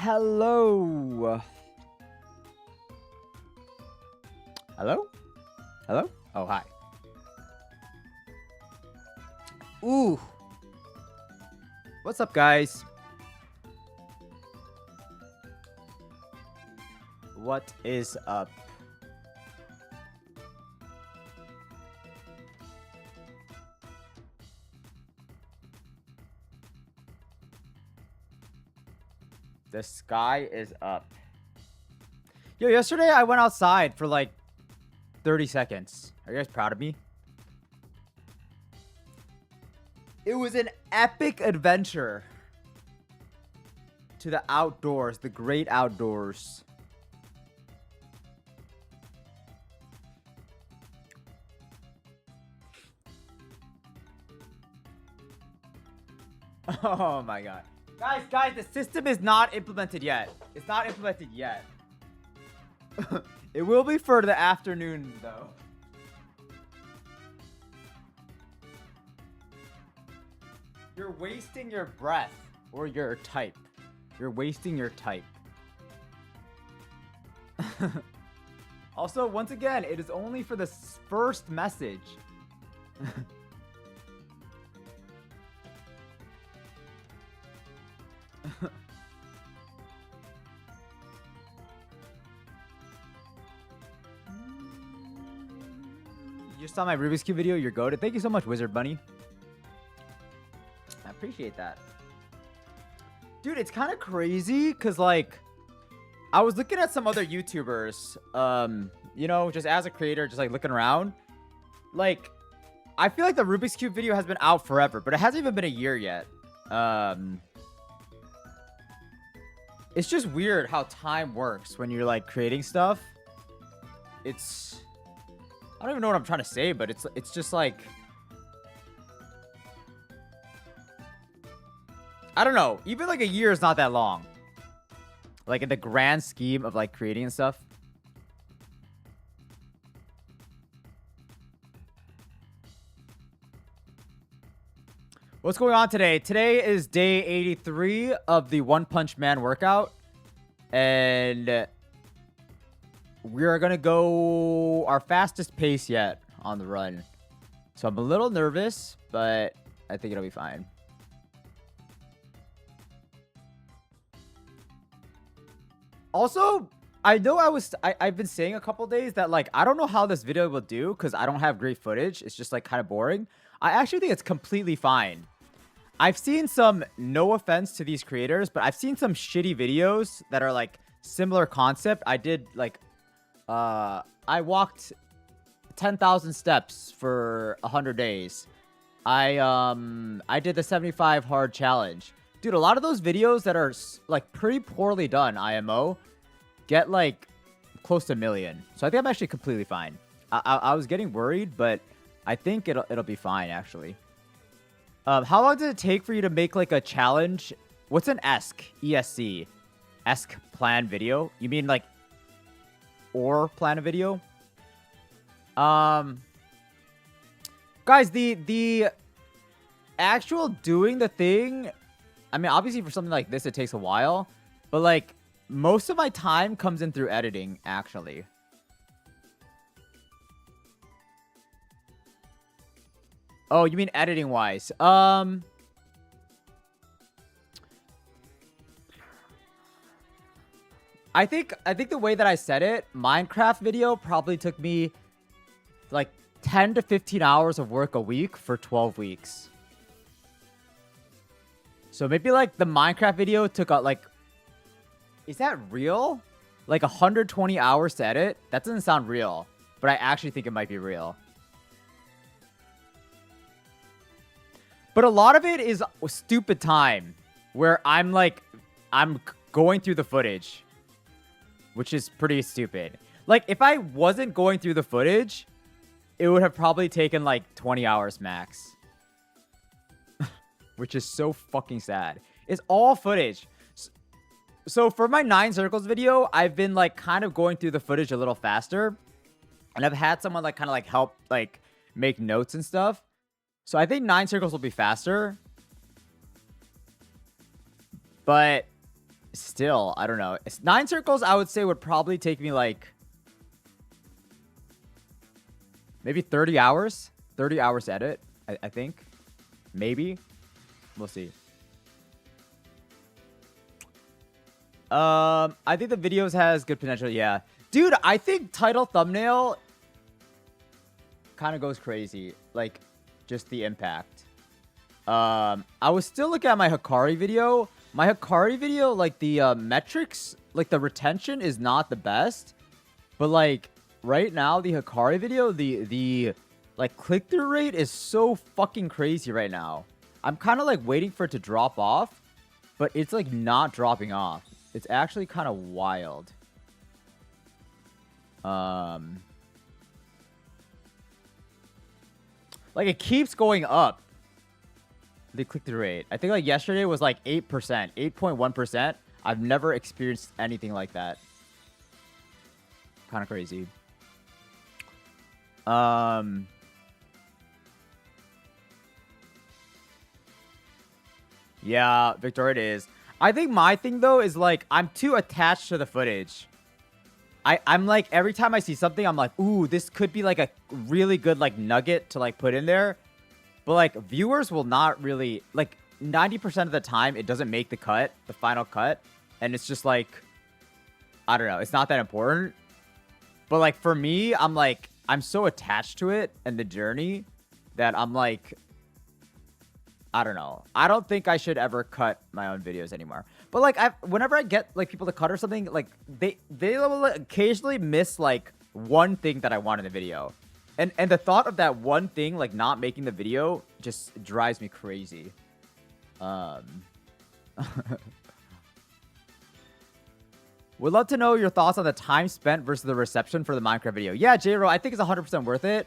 Hello. Hello? Hello? Oh, hi. Ooh. What's up, guys? What is up? The sky is up. Yo, yesterday I went outside for like 30 seconds. Are you guys proud of me? It was an epic adventure to the outdoors, the great outdoors. Oh my god. Guys, the system is not implemented yet. It's not implemented yet. It will be for the afternoon, though. You're wasting your breath or your type. You're wasting your type. Also, once again, it is only for the first message. You just saw my Rubik's Cube video. You're goated. Thank you so much, Wizard Bunny. I appreciate that. Dude, it's kind of crazy because, like, I was looking at some other YouTubers, you know, just as a creator, just, like, looking around. Like, I feel like the Rubik's Cube video has been out forever, but it hasn't even been a year yet. It's just weird how time works when you're, like, creating stuff. It's... I don't even know what I'm trying to say, but it's just like... I don't know. Even like a year is not that long. Like in the grand scheme of like creating and stuff. What's going on today? Today is day 83 of the One Punch Man workout. And we are going to go our fastest pace yet on the run. So I'm a little nervous, but I think it'll be fine. Also, I know I've been saying a couple days that, like, I don't know how this video will do because I don't have great footage. It's just, like, kind of boring. I actually think it's completely fine. I've seen some, no offense to these creators, but I've seen some shitty videos that are, like, similar concept. I did, like, I walked 10,000 steps for 100 days. I did the 75 hard challenge. Dude, a lot of those videos that are, like, pretty poorly done, IMO, get, like, close to 1 million. So I think I'm actually completely fine. I was getting worried, but I think it'll be fine, actually. How long did it take for you to make, like, a challenge? What's an ESC? ESC? ESC plan video? You mean, like, or plan a video? Guys, the actual doing the thing... I mean, obviously for something like this, it takes a while. But, like, most of my time comes in through editing, actually. Oh, you mean editing-wise? I think the way that I said it, Minecraft video probably took me, like, 10 to 15 hours of work a week for 12 weeks. So maybe, like, the Minecraft video took, like... Is that real? Like, 120 hours to edit? That doesn't sound real. But I actually think it might be real. But a lot of it is stupid time. Where I'm, like... I'm going through the footage. Which is pretty stupid. Like, if I wasn't going through the footage... It would have probably taken, like, 20 hours max. Which is so fucking sad. It's all footage. So for my 9 circles video, I've been, like, kind of going through the footage a little faster. And I've had someone, like, kind of, like, help, like, make notes and stuff. So I think 9 circles will be faster. But still, I don't know. 9 circles, I would say, would probably take me like maybe 30 hours. 30 hours to edit, I think. Maybe. We'll see. I think the videos has good potential. Yeah. Dude, I think title thumbnail kind of goes crazy. Like, just the impact. I was still looking at my Hikari video. My Hikari video, like, the metrics, like, the retention is not the best. But, like, right now, the Hikari video, the like, click-through rate is so fucking crazy right now. I'm kind of, like, waiting for it to drop off. But it's, like, not dropping off. It's actually kind of wild. Like, it keeps going up. The click-through rate. I think, like, yesterday was, like, 8%. 8.1%. I've never experienced anything like that. Kind of crazy. Yeah, Victor, it is. I think my thing, though, is, like, I'm too attached to the footage. I'm, like, every time I see something, I'm like, ooh, this could be, like, a really good, like, nugget to, like, put in there. But, like, viewers will not really, like, 90% of the time, it doesn't make the cut, the final cut. And it's just, like, I don't know. It's not that important. But, like, for me, I'm, like, I'm so attached to it and the journey that I'm, like, I don't know. I don't think I should ever cut my own videos anymore. But, like, whenever I get, like, people to cut or something, like, they will occasionally miss, like, one thing that I want in the video. And the thought of that one thing, like, not making the video just drives me crazy. Would love to know your thoughts on the time spent versus the reception for the Minecraft video. Yeah, J-Ro, I think it's 100% worth it.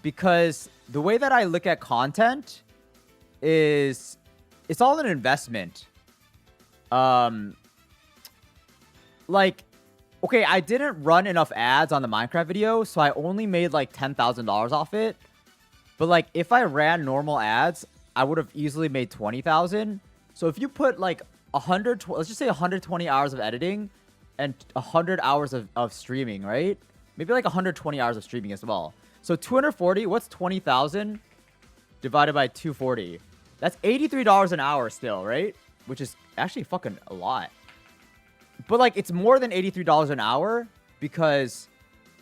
Because the way that I look at content is it's all an investment. Like, okay, I didn't run enough ads on the Minecraft video, so I only made like $10,000 off it. But like, if I ran normal ads, I would have easily made 20,000. So if you put like 100, let's just say 120 hours of editing and 100 hours of streaming, right? Maybe like 120 hours of streaming as well. So 240, what's 20,000 divided by 240? That's $83 an hour still, right? Which is actually fucking a lot. But like, it's more than $83 an hour because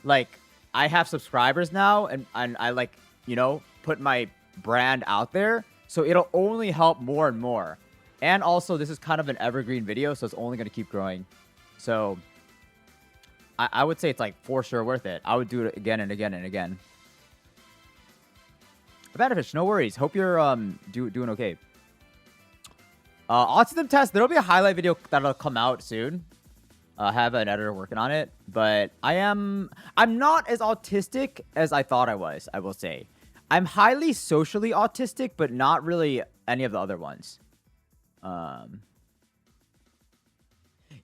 like I have subscribers now and I like, you know, put my brand out there. So it'll only help more and more. And also this is kind of an evergreen video, so it's only going to keep growing. So I would say it's like for sure worth it. I would do it again and again and again. Vanderfish, no worries. Hope you're doing okay. Autism test. There'll be a highlight video that'll come out soon. I have an editor working on it, but I'm not as autistic as I thought I was. I will say, I'm highly socially autistic, but not really any of the other ones.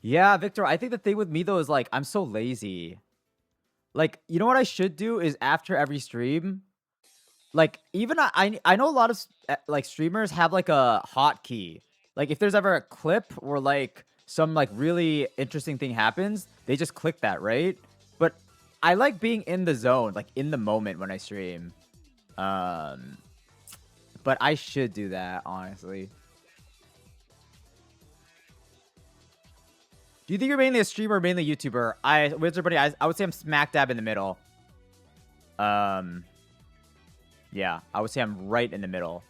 Yeah, Victor. I think the thing with me though is like I'm so lazy. Like, you know what I should do is after every stream. Like, even I know a lot of like streamers have like a hotkey. Like, if there's ever a clip or like some like really interesting thing happens, they just click that, right? But I like being in the zone, like in the moment when I stream. But I should do that, honestly. Do you think you're mainly a streamer or mainly a YouTuber? Wizard Buddy, I would say I'm smack dab in the middle. Yeah, I would say I'm right in the middle.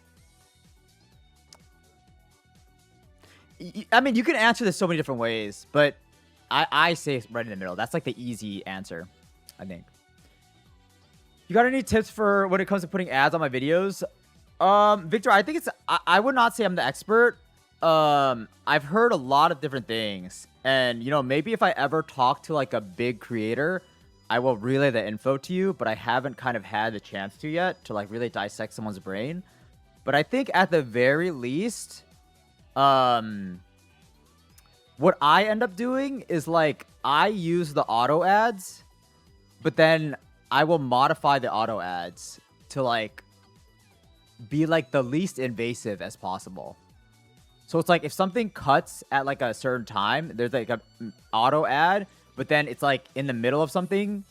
I mean, you can answer this so many different ways, but I say it's right in the middle. That's like the easy answer, I think. You got any tips for when it comes to putting ads on my videos? Victor, I think it's... I would not say I'm the expert. I've heard a lot of different things. And, you know, maybe if I ever talk to like a big creator, I will relay the info to you, but I haven't kind of had the chance to yet to like really dissect someone's brain. But I think at the very least, what I end up doing is like I use the auto ads, but then I will modify the auto ads to like be like the least invasive as possible. So it's like if something cuts at like a certain time, there's like a auto ad, but then it's like in the middle of something,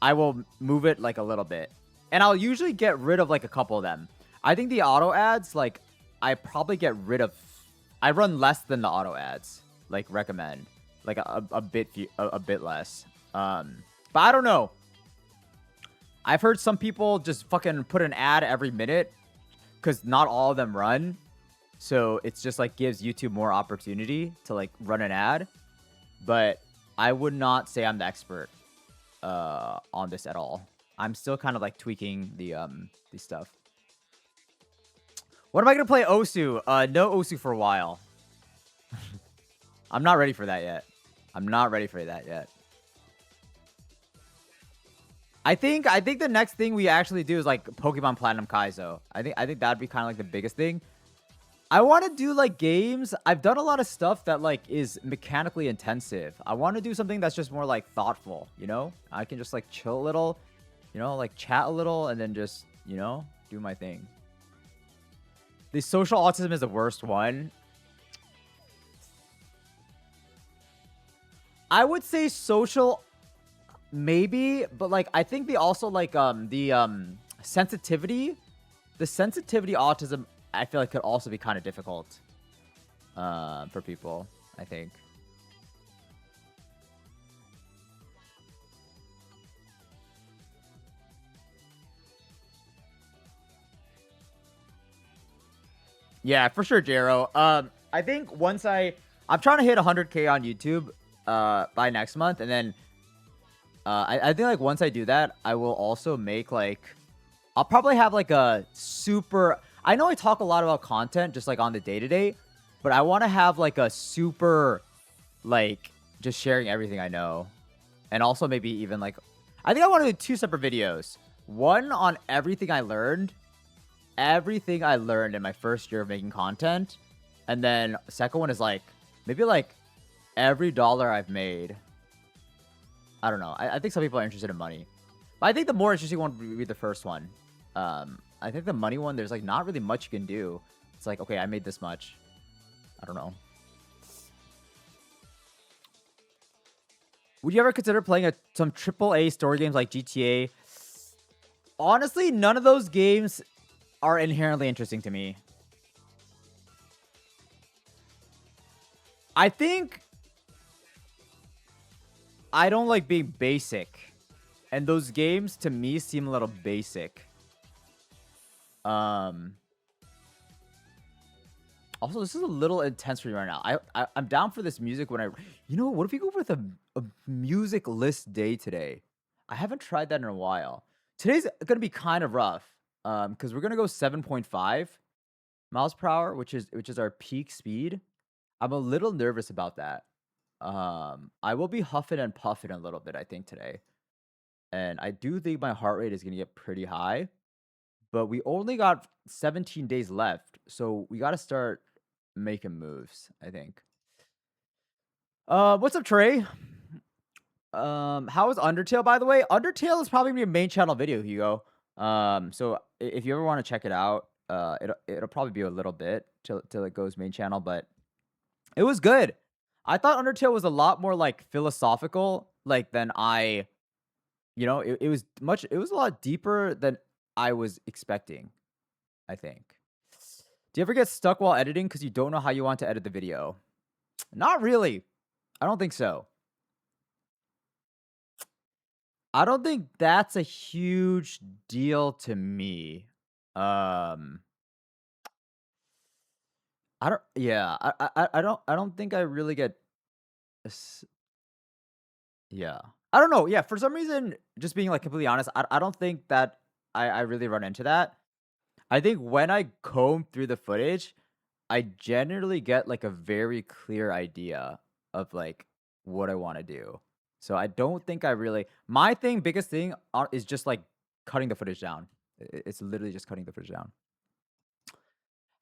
I will move it like a little bit. And I'll usually get rid of like a couple of them. I think the auto ads, like I probably get rid of, I run less than the auto ads, like recommend, like a bit less. But I don't know. I've heard some people just fucking put an ad every minute because not all of them run. So it's just like gives YouTube more opportunity to like run an ad. But I would not say I'm the expert on this at all. I'm still kind of like tweaking the stuff. What am I gonna play Osu? No Osu for a while. I'm not ready for that yet. I'm not ready for that yet. I think the next thing we actually do is like Pokemon Platinum Kaizo. I think that'd be kind of like the biggest thing. I want to do like games. I've done a lot of stuff that like is mechanically intensive. I want to do something that's just more like thoughtful, you know? I can just like chill a little, you know, like chat a little and then just, you know, do my thing. The social autism is the worst one. I would say social maybe, but like I think the also like the sensitivity autism I feel like could also be kind of difficult for people, I think. Yeah, for sure, Jero. I think once I'm trying to hit 100K on YouTube by next month, and then I think like once I do that, I will also make like I'll probably have like a super. I know I talk a lot about content just like on the day-to-day, but I want to have like a super like just sharing everything I know, and also maybe even like I think I want to do 2 separate videos. One on everything I learned in my first year of making content, and then second one is like maybe like every dollar I've made. I don't know. I think some people are interested in money, but I think the more interesting one would be the first one. I think the money one, there's like not really much you can do. It's like, okay, I made this much. I don't know. Would you ever consider playing some AAA story games like GTA? Honestly, none of those games are inherently interesting to me. I think I don't like being basic. And those games to me seem a little basic. Also, this is a little intense for me right now. I'm down for this music when you know, what if we go with a music list day today? I haven't tried that in a while. Today's gonna be kind of rough. Because we're gonna go 7.5 miles per hour, which is our peak speed. I'm a little nervous about that. I will be huffing and puffing a little bit, I think, today. And I do think my heart rate is gonna get pretty high. But we only got 17 days left, so we gotta start making moves, I think. What's up, Trey? How is Undertale, by the way? Undertale is probably gonna be a main channel video, Hugo. So if you ever want to check it out, it'll probably be a little bit till it goes main channel, but it was good. I thought Undertale was a lot more like philosophical, like than you know, it was a lot deeper than I was expecting, I think. Do you ever get stuck while editing because you don't know how you want to edit the video? Not really. I don't think so. I don't think that's a huge deal to me. I don't. Yeah, I don't think I really get. Yeah, I don't know. Yeah, for some reason, just being like completely honest, I don't think that I really run into that. I think when I comb through the footage, I generally get like a very clear idea of like what I want to do. So I don't think I really my biggest thing is just like cutting the footage down. It's literally just cutting the footage down.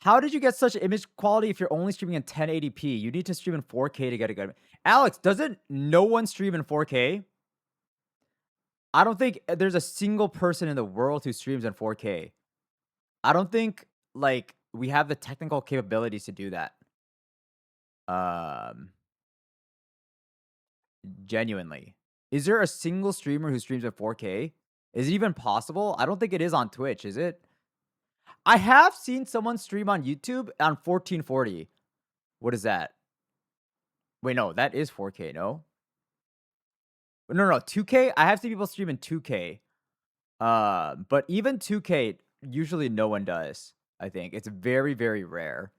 How did you get such image quality if you're only streaming in 1080p? You need to stream in 4K to get a good. Alex, doesn't no one stream in 4K? I don't think there's a single person in the world who streams in 4K. I don't think like we have the technical capabilities to do that. Um, Genuinely. Is there a single streamer who streams at 4K? Is it even possible? I don't think it is on Twitch, is it? I have seen someone stream on YouTube on 1440. What is that? Wait, no, that is 4K, no? No, 2K? I have seen people stream in 2K. But even 2K, usually no one does, I think. It's very, very rare.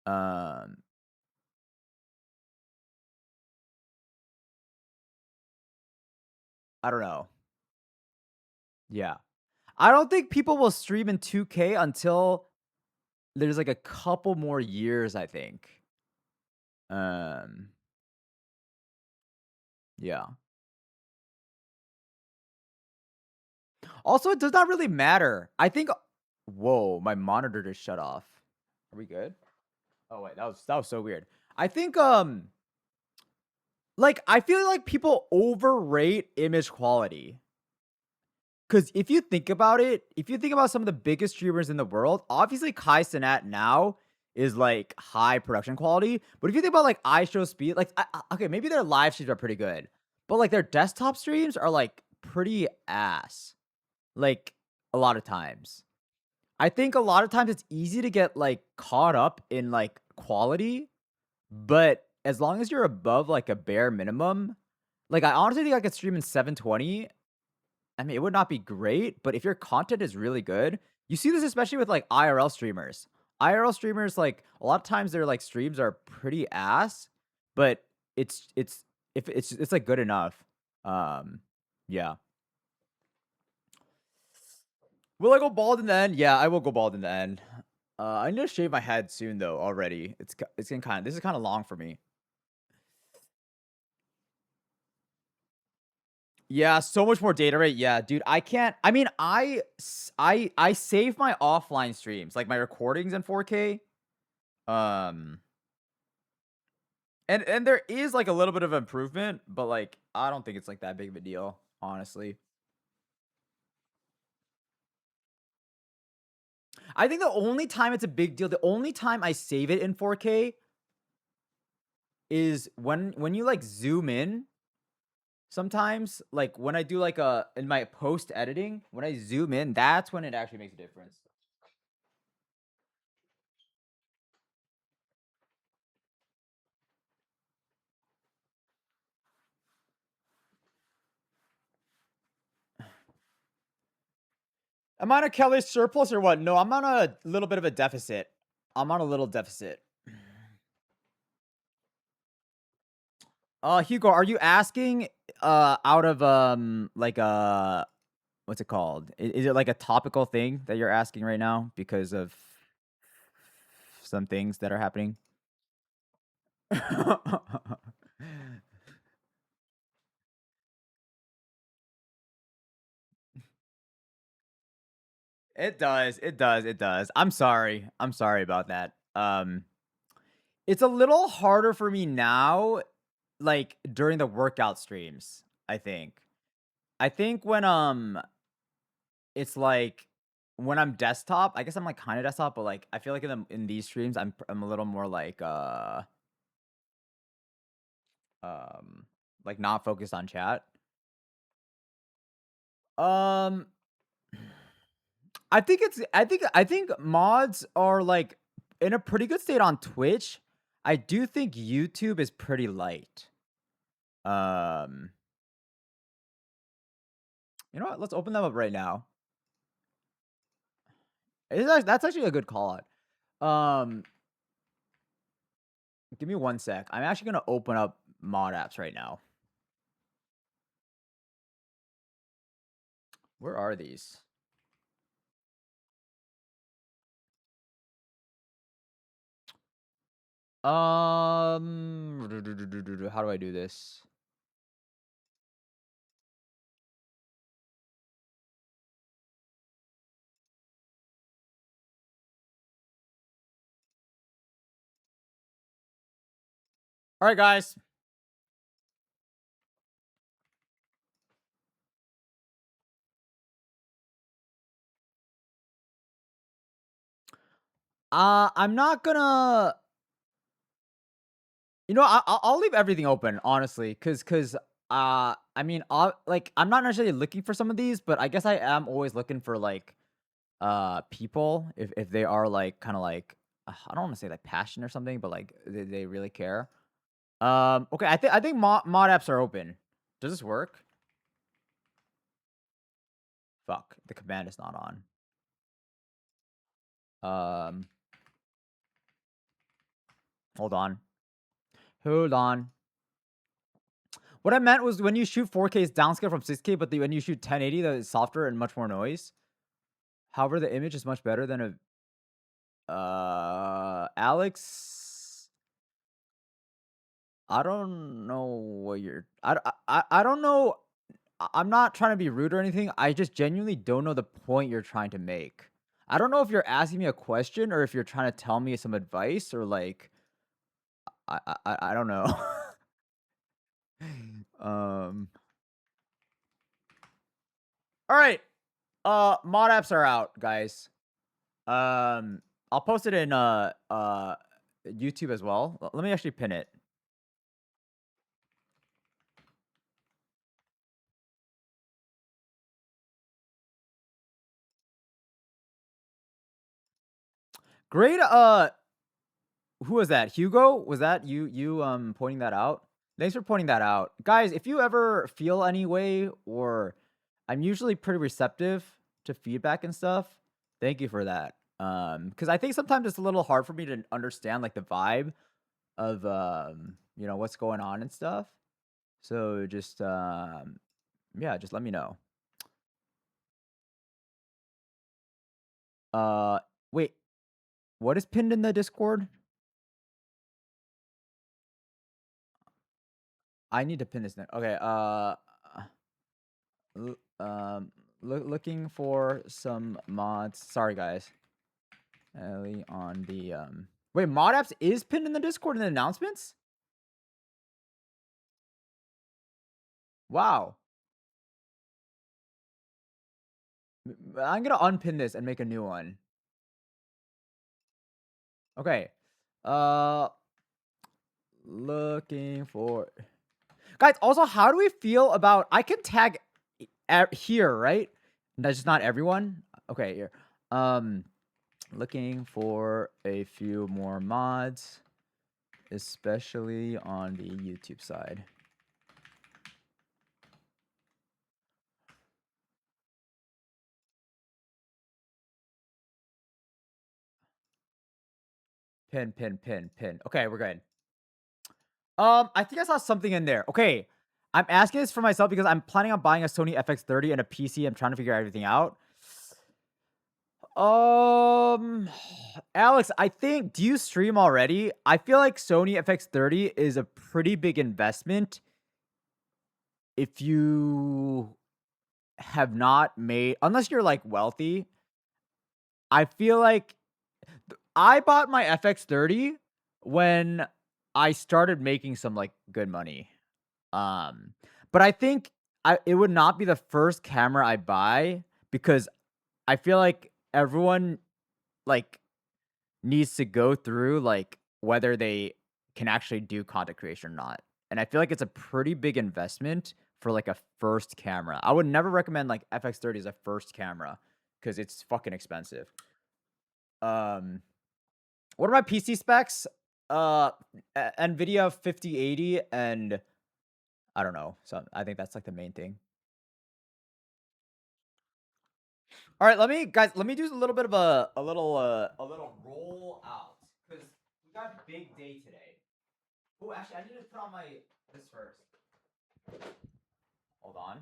Um, I don't know. Yeah. I don't think people will stream in 2K until there's like a couple more years, I think. Um, yeah. Also, it does not really matter. I think whoa, my monitor just shut off. Are we good? Oh wait, that was so weird. I think like I feel like people overrate image quality. Cause if you think about it, if you think about some of the biggest streamers in the world, obviously Kai Cenat now is like high production quality. But if you think about like IShowSpeed, like okay, maybe their live streams are pretty good, but like their desktop streams are like pretty ass. Like a lot of times. I think a lot of times it's easy to get like caught up in like quality, but as long as you're above like a bare minimum, like I honestly think I could stream in 720. I mean, it would not be great, but if your content is really good, you see this especially with like IRL streamers. IRL streamers, like a lot of times their like streams are pretty ass, but it's if it's like good enough. Um, yeah. Will I go bald in the end? Yeah, I will go bald in the end. I need to shave my head soon though. Already, it's getting kind of this is kind of long for me. Yeah, so much more data rate. Yeah, dude, I can't. I mean, I save my offline streams, like my recordings in 4K. Um, and there is like a little bit of improvement, but like I don't think it's like that big of a deal, honestly. I think the only time it's a big deal, the only time I save it in 4K is when you like zoom in. Sometimes, like when I do like a in my post editing, when I zoom in, that's when it actually makes a difference. Am I on a Kelly surplus or what? No, I'm on a little bit of a deficit. I'm on a little deficit. Hugo, are you asking out of like what's it called? Is it like a topical thing that you're asking right now because of some things that are happening? It does. It does. It does. I'm sorry. I'm sorry about that. It's a little harder for me now, like during the workout streams, I think. I think when it's like when I'm desktop, I guess I'm like kind of desktop, but like I feel like in these streams I'm a little more um like not focused on chat. Um I think mods are like in a pretty good state on Twitch. I do think YouTube is pretty light. Um you know what? Let's open them up right now. That's actually a good call out. Give me one sec. I'm actually gonna open up mod apps right now. Where are these? How do I do this? All right, guys. I'm not gonna. You know, I'll leave everything open, honestly, cause I mean, like I'm not necessarily looking for some of these, but I guess I am always looking for like people if they are like kind of like I don't want to say like passion or something, but like they really care. Okay, I think mod apps are open. Does this work? Fuck, the command is not on. Um, hold on. Hold on. What I meant was when you shoot 4K, it's downscale from 6K, but when you shoot 1080, that is softer and much more noise. However, the image is much better than a Alex. I don't know what you're. I don't know. I'm not trying to be rude or anything. I just genuinely don't know the point you're trying to make. I don't know if you're asking me a question or if you're trying to tell me some advice or like I don't know. um. All right. Mod apps are out, guys. I'll post it in YouTube as well. Let me actually pin it. Great. Who was that? Hugo? Was that you pointing that out? Thanks for pointing that out. Guys, if you ever feel any way or I'm usually pretty receptive to feedback and stuff. Thank you for that. Cuz I think sometimes it's a little hard for me to understand like the vibe of what's going on and stuff. So just yeah, just let me know. Uh wait, what is pinned in the Discord? I need to pin this thing. Okay, l- um looking for some mods. Sorry guys. Ellie on the wait, mod apps is pinned in the Discord in the announcements? Wow. I'm gonna unpin this and make a new one. Okay. Uh looking for guys, also how do we feel about I can tag here, right? That's just not everyone. Okay, here. Looking for a few more mods, especially on the YouTube side. Pin. Okay, we're good. I think I saw something in there. Okay. I'm asking this for myself because I'm planning on buying a Sony FX30 and a PC. I'm trying to figure everything out. Alex, I think, do you stream already? I feel like Sony FX30 is a pretty big investment if you have not made, unless you're like wealthy. I feel like I bought my FX30 when I started making some like good money. Um, but I think it would not be the first camera I buy because I feel like everyone like needs to go through like whether they can actually do content creation or not. And I feel like it's a pretty big investment for like a first camera. I would never recommend like FX30 as a first camera because it's fucking expensive. Um, what are my PC specs? Nvidia 5080 and I don't know. So I think that's like the main thing. All right, let me do a little bit of a little roll out because we got a big day today. Oh, actually, I need to put on my this first. Hold on,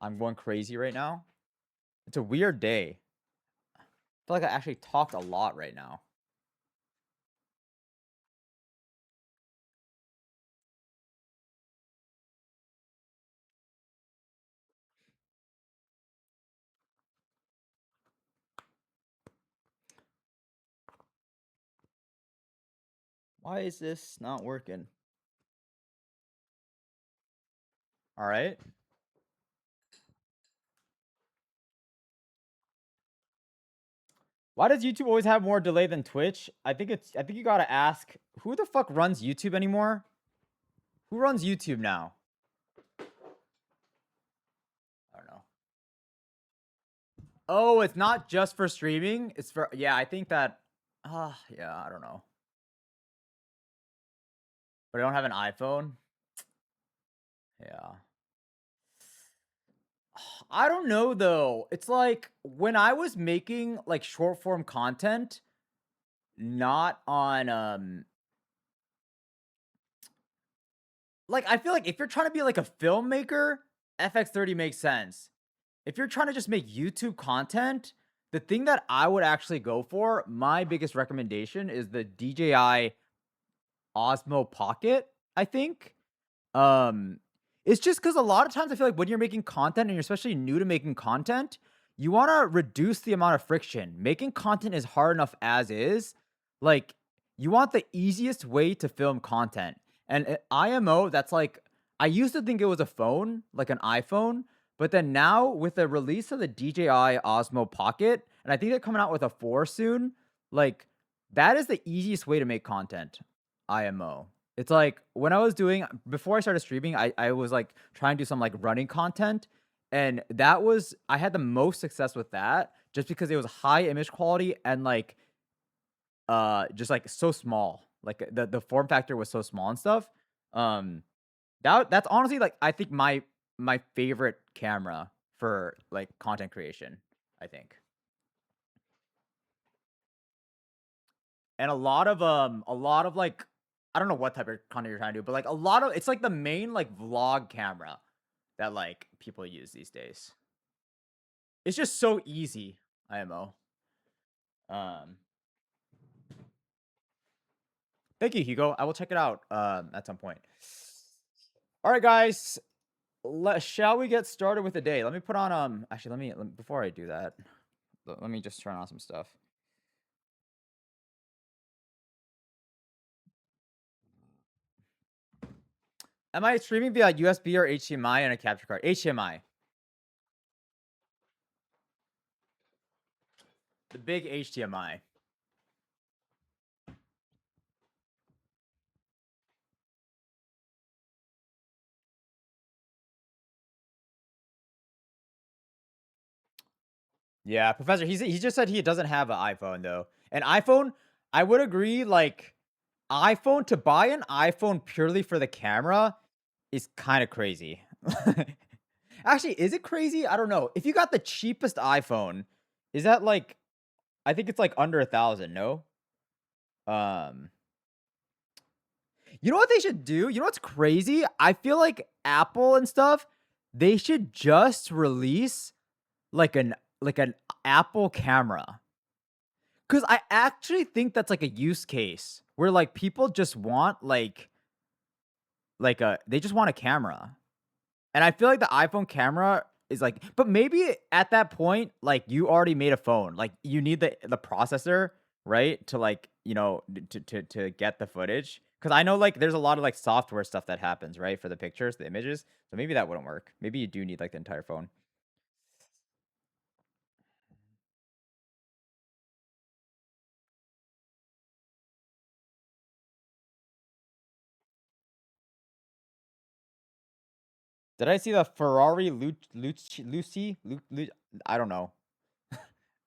I'm going crazy right now. It's a weird day. I feel like I actually talked a lot right now. Why is this not working? All right. Why does YouTube always have more delay than Twitch? I think you gotta ask who the fuck runs YouTube anymore? Who runs YouTube now? I don't know. Oh, it's not just for streaming. It's for, yeah, I think that, yeah, I don't know. But I don't have an iPhone. Yeah. I don't know though. It's like when I was making like short form content, not on like I feel like if you're trying to be like a filmmaker, FX30 makes sense. If you're trying to just make YouTube content, the thing that I would actually go for, my biggest recommendation is the DJI Osmo Pocket, I think. Um, it's just because a lot of times I feel like when you're making content and you're especially new to making content, you want to reduce the amount of friction. Making content is hard enough as is. Like, you want the easiest way to film content. And IMO, that's like, I used to think it was a phone, like an iPhone, but then now with the release of the DJI Osmo Pocket, and I think they're coming out with a 4 soon, like, that is the easiest way to make content. IMO. It's like when I was doing before I started streaming, I was like trying to do some like running content, and that was I had the most success with that just because it was high image quality and like just like so small. Like the form factor was so small and stuff. Um that's honestly like I think my favorite camera for like content creation, I think. And a lot of like I don't know what type of content you're trying to do, but like a lot of it's like the main like vlog camera that like people use these days. It's just so easy, IMO. Um Thank you, Hugo. I will check it out at some point. All right, guys. Shall we get started with the day? Let me put on actually let me before I do that, let me just turn on some stuff. Am I streaming via USB or HDMI and a capture card? HDMI. The big HDMI. Yeah, Professor, he just said he doesn't have an iPhone though. An iPhone, I would agree, like iPhone to buy an iPhone purely for the camera is kind of crazy. Actually, is it crazy? I don't know. If you got the cheapest iPhone, is that like I think it's like under 1,000, no? Um You know what they should do? You know what's crazy? I feel like Apple and stuff, they should just release like an Apple camera. Cause I actually think that's like a use case where like people just want like a they just want a camera. And I feel like the iPhone camera is like but maybe at that point, like you already made a phone. Like you need the processor, right? To like, to get the footage. Cause I know like there's a lot of like software stuff that happens, right? For the pictures, the images. So maybe that wouldn't work. Maybe you do need like the entire phone. Did I see the Ferrari Lucy? I don't know.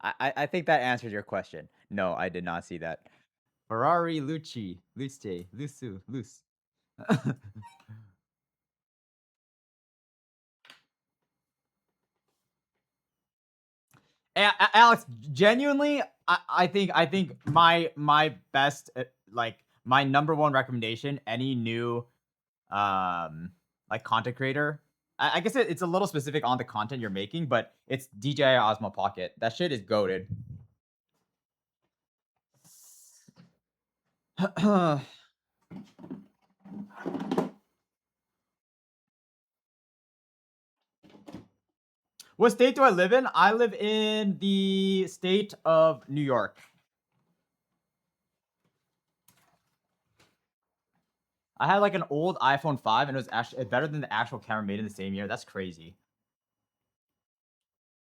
I think that answered your question. No, I did not see that. Ferrari Luce. Alex, genuinely, I think my best like my number one recommendation, any new um like content creator. I guess it's a little specific on the content you're making, but it's DJI Osmo Pocket. That shit is goated. What state do I live in? I live in the state of New York. I had like an old iPhone 5 and it was actually better than the actual camera made in the same year. That's crazy.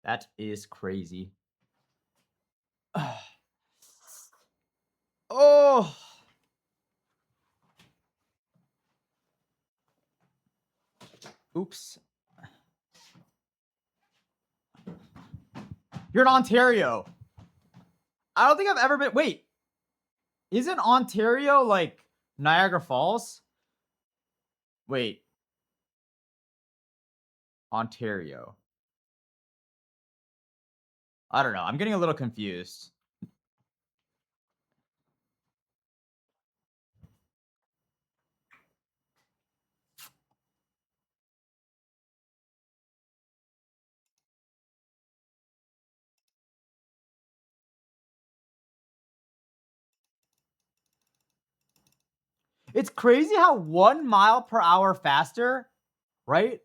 That is crazy. Oh. Oops. You're in Ontario. I don't think I've ever been. Wait, isn't Ontario like Niagara Falls? Wait, Ontario. I don't know. I'm getting a little confused. It's crazy how 1 mile per hour faster, right?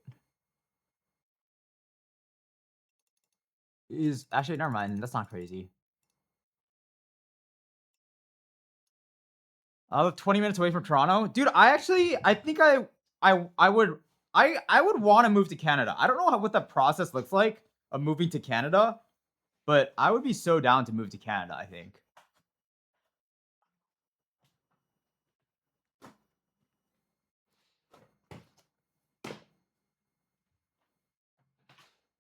Is actually never mind. That's not crazy. I live 20 minutes away from Toronto. Dude, I think I would want to move to Canada. I don't know what the process looks like of moving to Canada, but I would be so down to move to Canada, I think.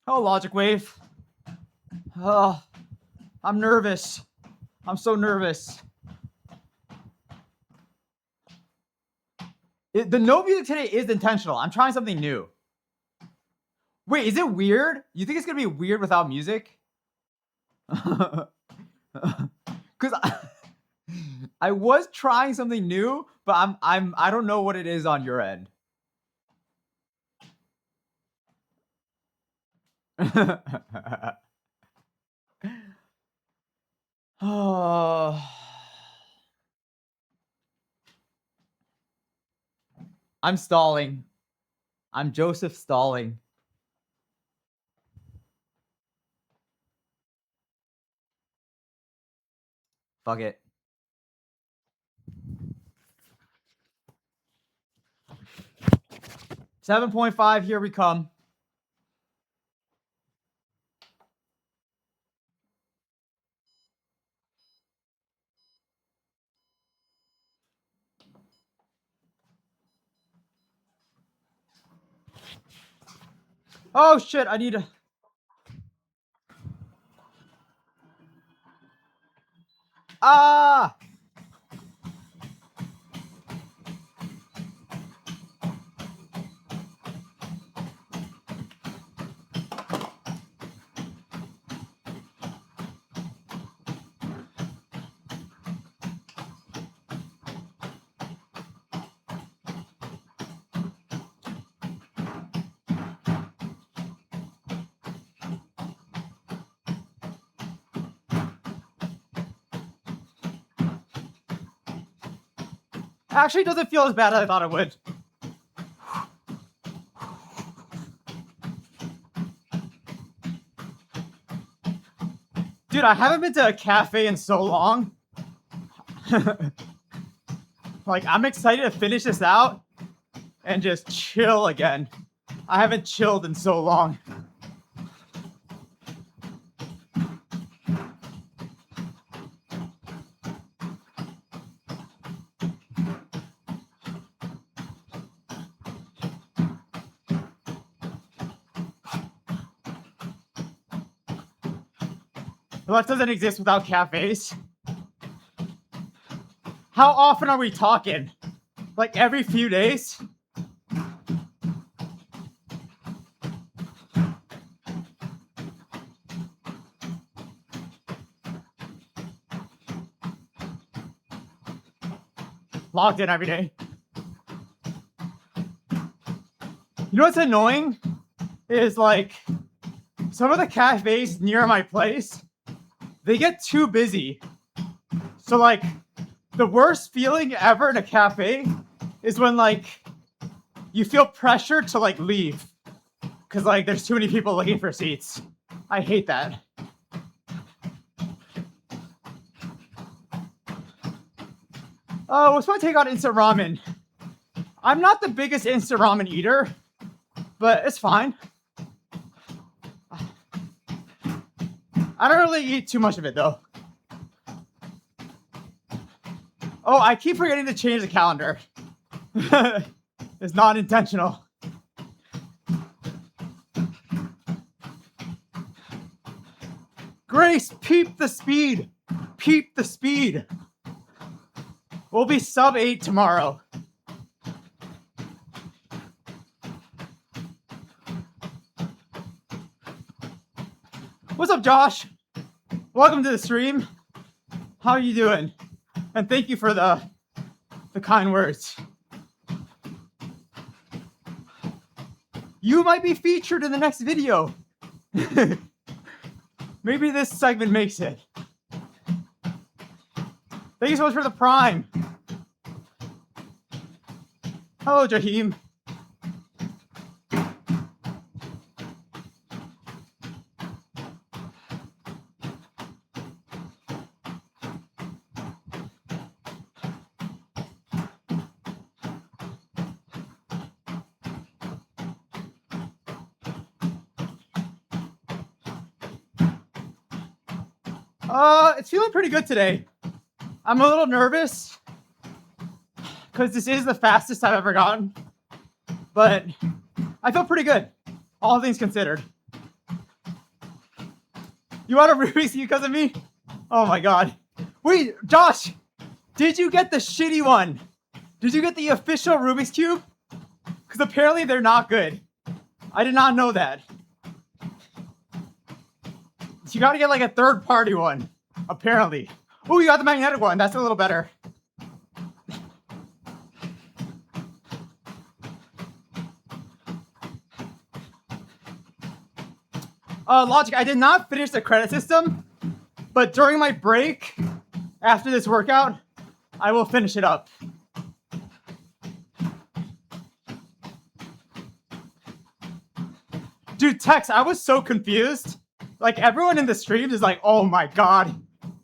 Oh, Logic Wave. Oh, I'm nervous. I'm so nervous. The no music today is intentional. I'm trying something new. Wait, is it weird? You think it's gonna be weird without music? Because I was trying something new, but I don't know what it is on your end. Oh. I'm stalling. I'm Joseph stalling. Fuck it. $7.5, here we come. Oh shit, I need to. Ah! Actually, doesn't feel as bad as I thought it would. Dude, I haven't been to a cafe in so long. Like, I'm excited to finish this out and just chill again. I haven't chilled in so long. Life doesn't exist without cafes. How often are we talking? Like every few days? Logged in every day. You know what's annoying? Is like some of the cafes near my place, they get too busy. So like the worst feeling ever in a cafe is when like you feel pressure to like leave because like there's too many people looking for seats. I hate that. Oh, what's my take on instant ramen? I'm not the biggest instant ramen eater, but it's fine. I don't really eat too much of it though. Oh, I keep forgetting to change the calendar. It's not intentional. Grace, peep the speed. Peep the speed. We'll be sub 8 tomorrow. What's up, Josh? Welcome to the stream. How are you doing? And thank you for the kind words. You might be featured in the next video. Maybe this segment makes it. Thank you so much for the prime. Hello, Jaheim. It's feeling pretty good today. I'm a little nervous because this is the fastest I've ever gotten, but I feel pretty good, all things considered. You want a Rubik's Cube because of me? Oh my god. Wait, Josh, did you get the shitty one? Did you get the official Rubik's Cube? Because apparently they're not good. I did not know that. You gotta get like a third party one, apparently. Oh, you got the magnetic one. That's a little better. Logic, I did not finish the credit system, but during my break, after this workout, I will finish it up. Dude, Tex, I was so confused. Like, everyone in the streams is like, oh my god,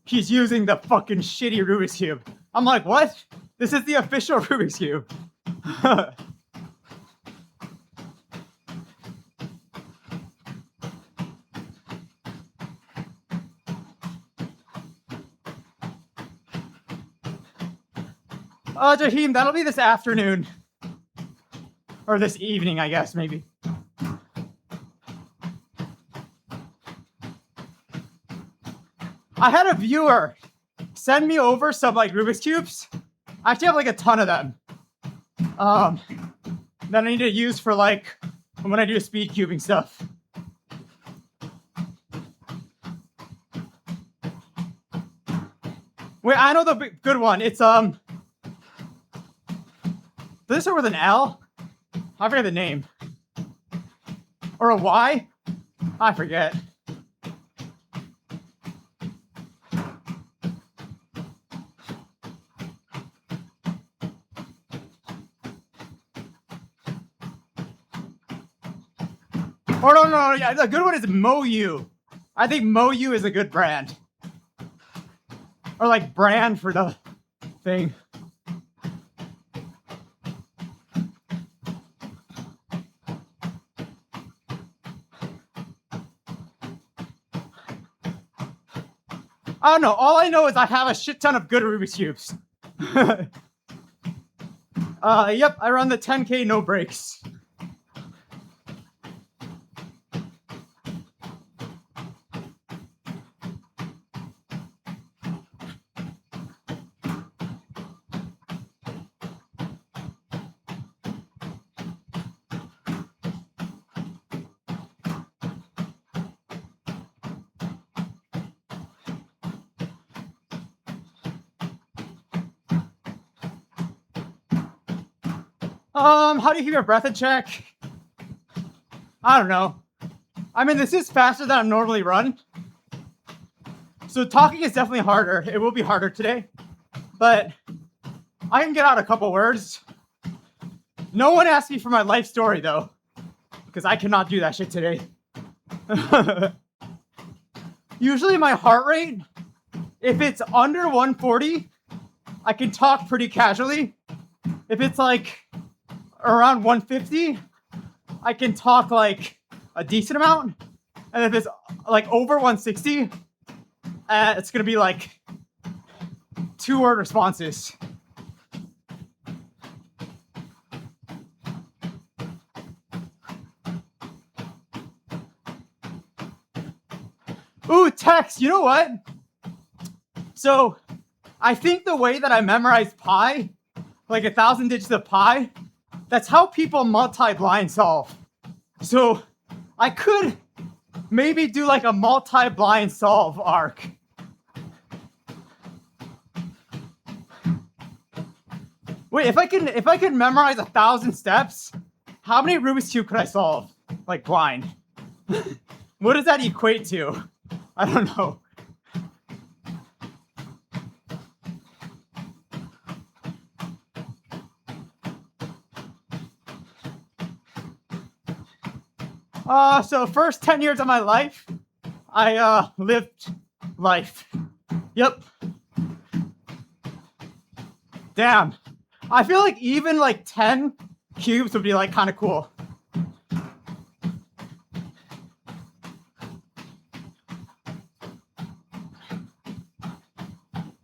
he's using the fucking shitty Rubik's Cube. I'm like, what? This is the official Rubik's Cube. Jaheim, that'll be this afternoon. Or this evening, I guess, maybe. I had a viewer send me over some like Rubik's Cubes. I actually have like a ton of them. That I need to use for like when I do speed cubing stuff. Wait, I know the good one. It's does this start with an L? I forget the name. Or a Y? I forget. Or no, yeah, the good one is MoU. I think MoU is a good brand. Or like brand for the thing. I don't know. All I know is I have a shit ton of good Rubik's Cubes. Yep, I run the 10K no breaks. How do you keep your breath in check? I don't know. I mean, this is faster than I normally run. So talking is definitely harder. It will be harder today. But I can get out a couple words. No one asked me for my life story, though. Because I cannot do that shit today. Usually my heart rate, if it's under 140, I can talk pretty casually. If it's like around 150, I can talk like a decent amount. And if it's like over 160, it's gonna be like 2-word responses. Ooh, text. You know what? So I think the way that I memorized pi, like 1,000 digits of pi, that's how people multi-blind solve. So I could maybe do like a multi-blind solve arc. Wait, if I can memorize 1,000 steps, how many Rubik's Cube could I solve? Like blind. What does that equate to? I don't know. So first 10 years of my life, I lived life. Yep. Damn. I feel like even like 10 cubes would be like kind of cool.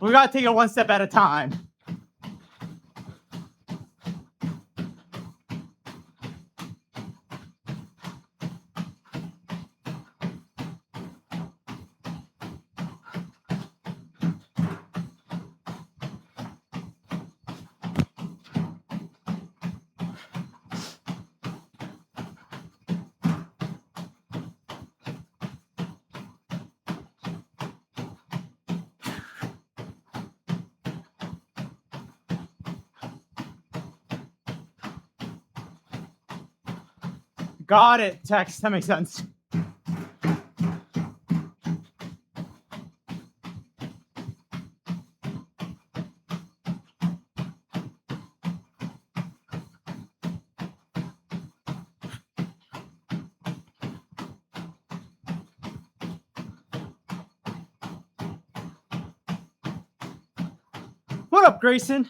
We gotta take it one step at a time. Got it, text. That makes sense. What up, Grayson?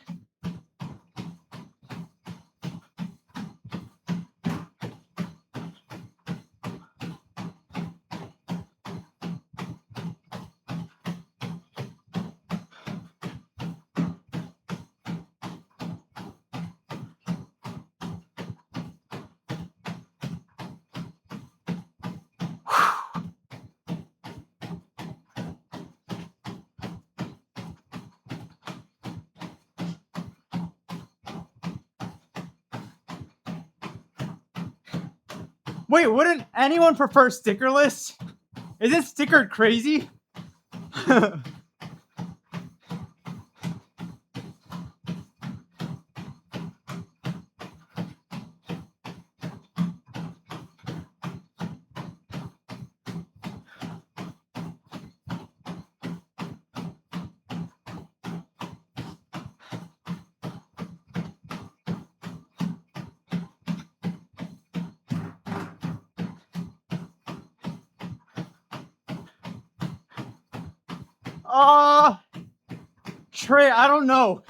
Wait, wouldn't anyone prefer stickerless? Is it stickered crazy? Trey, I don't know.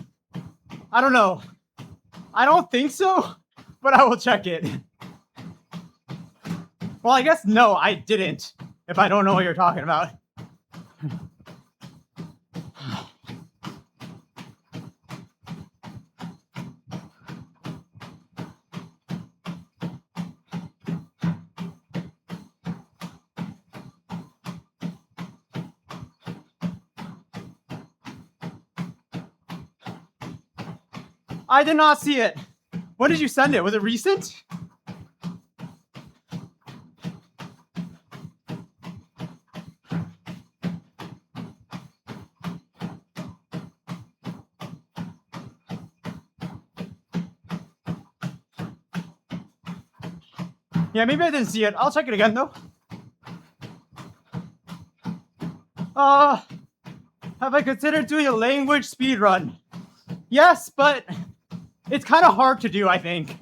I don't think so, but I will check it. Well, I guess no, I didn't, if I don't know what you're talking about. I did not see it. When did you send it? Was it recent? Yeah, maybe I didn't see it. I'll check it again though. Have I considered doing a language speed run? Yes, but it's kind of hard to do, I think.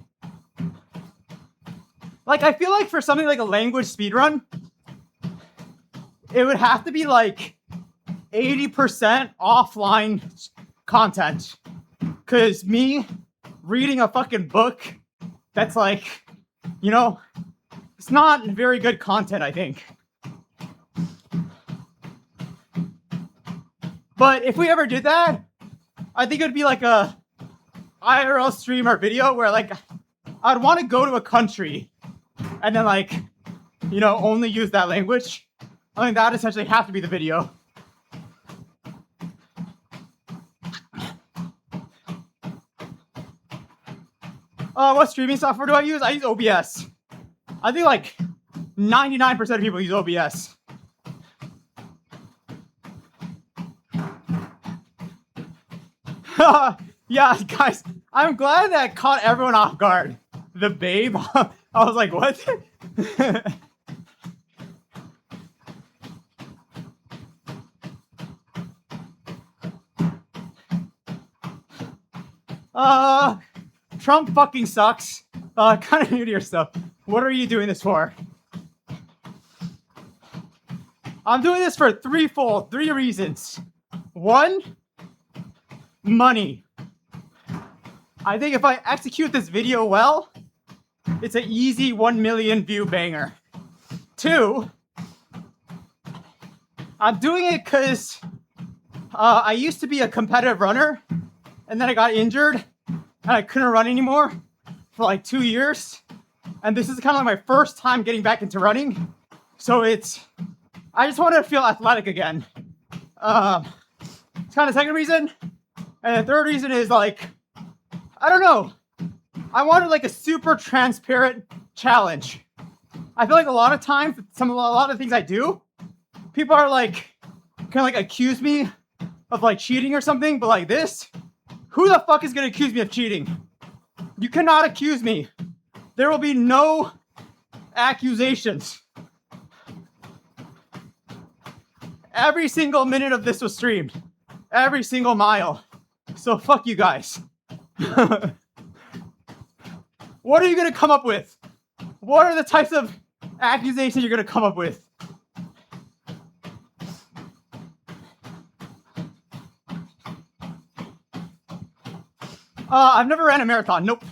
Like, I feel like for something like a language speedrun, it would have to be like 80% offline content. Because me reading a fucking book that's like, you know, it's not very good content, I think. But if we ever did that, I think it would be like a IRL stream or video where like I'd want to go to a country and then like, you know, only use that language. I think that essentially have to be the video. What streaming software do I use? I use OBS. I think like 99% of people use OBS. Yeah, guys, I'm glad that caught everyone off guard. The babe. I was like, what? Trump fucking sucks. Kind of new to your stuff. What are you doing this for? I'm doing this for three reasons. One, money. I think if I execute this video well, it's an easy 1 million view banger. Two, I'm doing it because I used to be a competitive runner, and then I got injured, and I couldn't run anymore for like 2 years. And this is kind of like my first time getting back into running. So I just want to feel athletic again. It's kind of the second reason. And the third reason is like, I don't know. I wanted like a super transparent challenge. I feel like a lot of times, a lot of things I do, people are like, kind of like accuse me of like cheating or something, but like this, who the fuck is gonna accuse me of cheating? You cannot accuse me. There will be no accusations. Every single minute of this was streamed. Every single mile. So fuck you guys. What are you gonna come up with? What are the types of accusations you're gonna come up with? I've never ran a marathon. Nope.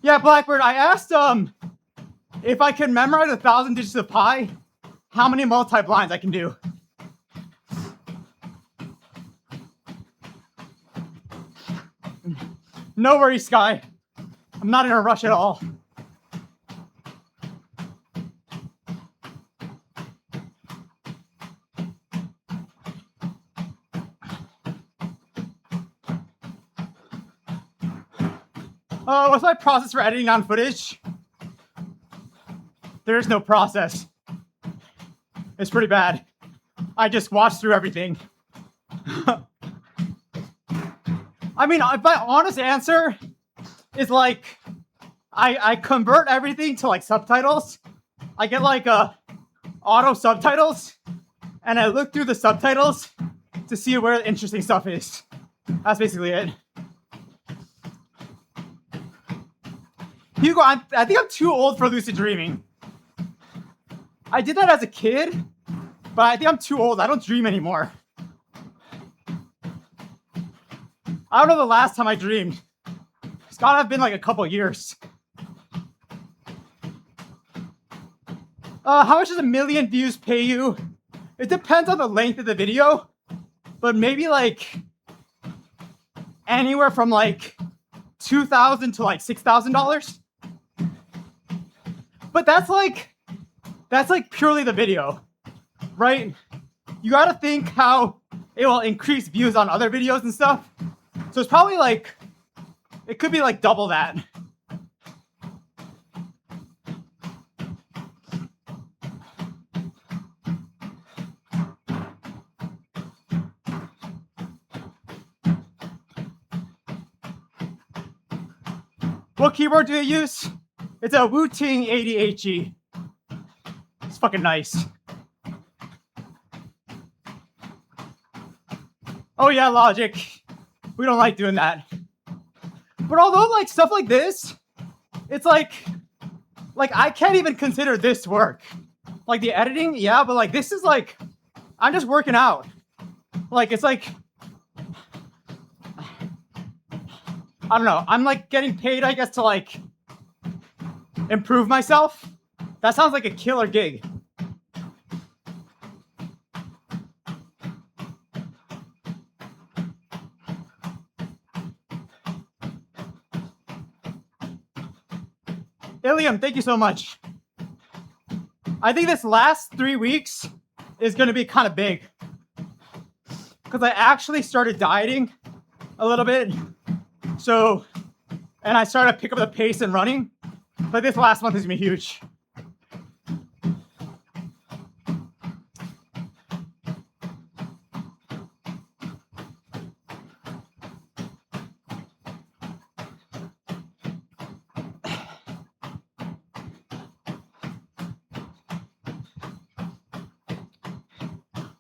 Yeah, Blackbird, I asked if I can memorize 1,000 digits of pi, how many multi-blinds I can do. No worries, Sky. I'm not in a rush at all. What's my process for editing on footage? There is no process. It's pretty bad. I just watch through everything. I mean, my honest answer is like, I convert everything to like subtitles. I get like auto subtitles, and I look through the subtitles to see where the interesting stuff is. That's basically it. Hugo, I think I'm too old for lucid dreaming. I did that as a kid, but I think I'm too old. I don't dream anymore. I don't know the last time I dreamed. It's gotta have been like a couple years. How much does 1 million views pay you? It depends on the length of the video, but maybe like anywhere from like $2,000 to like $6,000. But that's like purely the video, right? You gotta think how it will increase views on other videos and stuff. So it's probably like, it could be like double that. What keyboard do you use? It's a Wu-Ting 80HE. It's fucking nice. Oh yeah, Logic. We don't like doing that. But although like stuff like this, it's like I can't even consider this work. Like the editing, yeah, but like this is like, I'm just working out. Like it's like, I don't know. I'm like getting paid, I guess, to like improve myself. That sounds like a killer gig. Ilium, thank you so much. I think this last 3 weeks is going to be kind of big because I actually started dieting a little bit. So, and I started to pick up the pace and running. But this last month is going to be huge.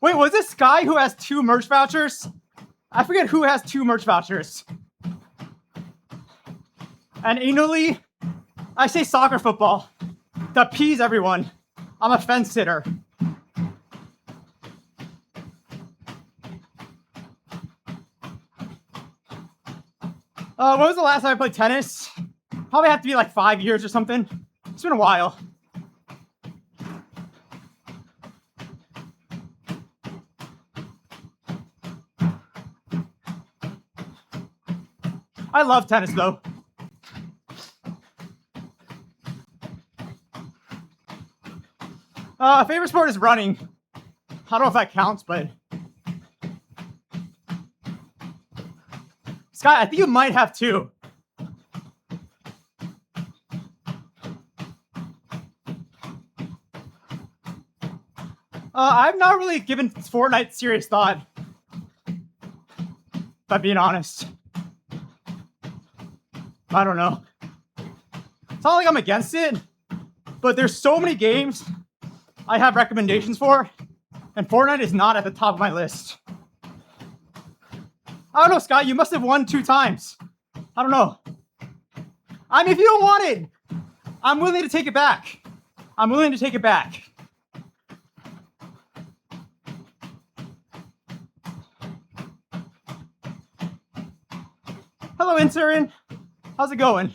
Wait, was this guy who has 2 merch vouchers? I forget who has 2 merch vouchers. And annually, I say soccer football to appease everyone. I'm a fence sitter. When was the last time I played tennis? Probably have to be like 5 years or something. It's been a while. I love tennis though. Favorite sport is running. I don't know if that counts, but Scott, I think you might have 2. I've not really given Fortnite serious thought, if I'm being honest. I don't know. It's not like I'm against it, but there's so many games I have recommendations for, and Fortnite is not at the top of my list. I don't know, Scott, you must have won 2 times. I don't know. I mean, if you don't want it, I'm willing to take it back. I'm willing to take it back. Hello, intern. How's it going?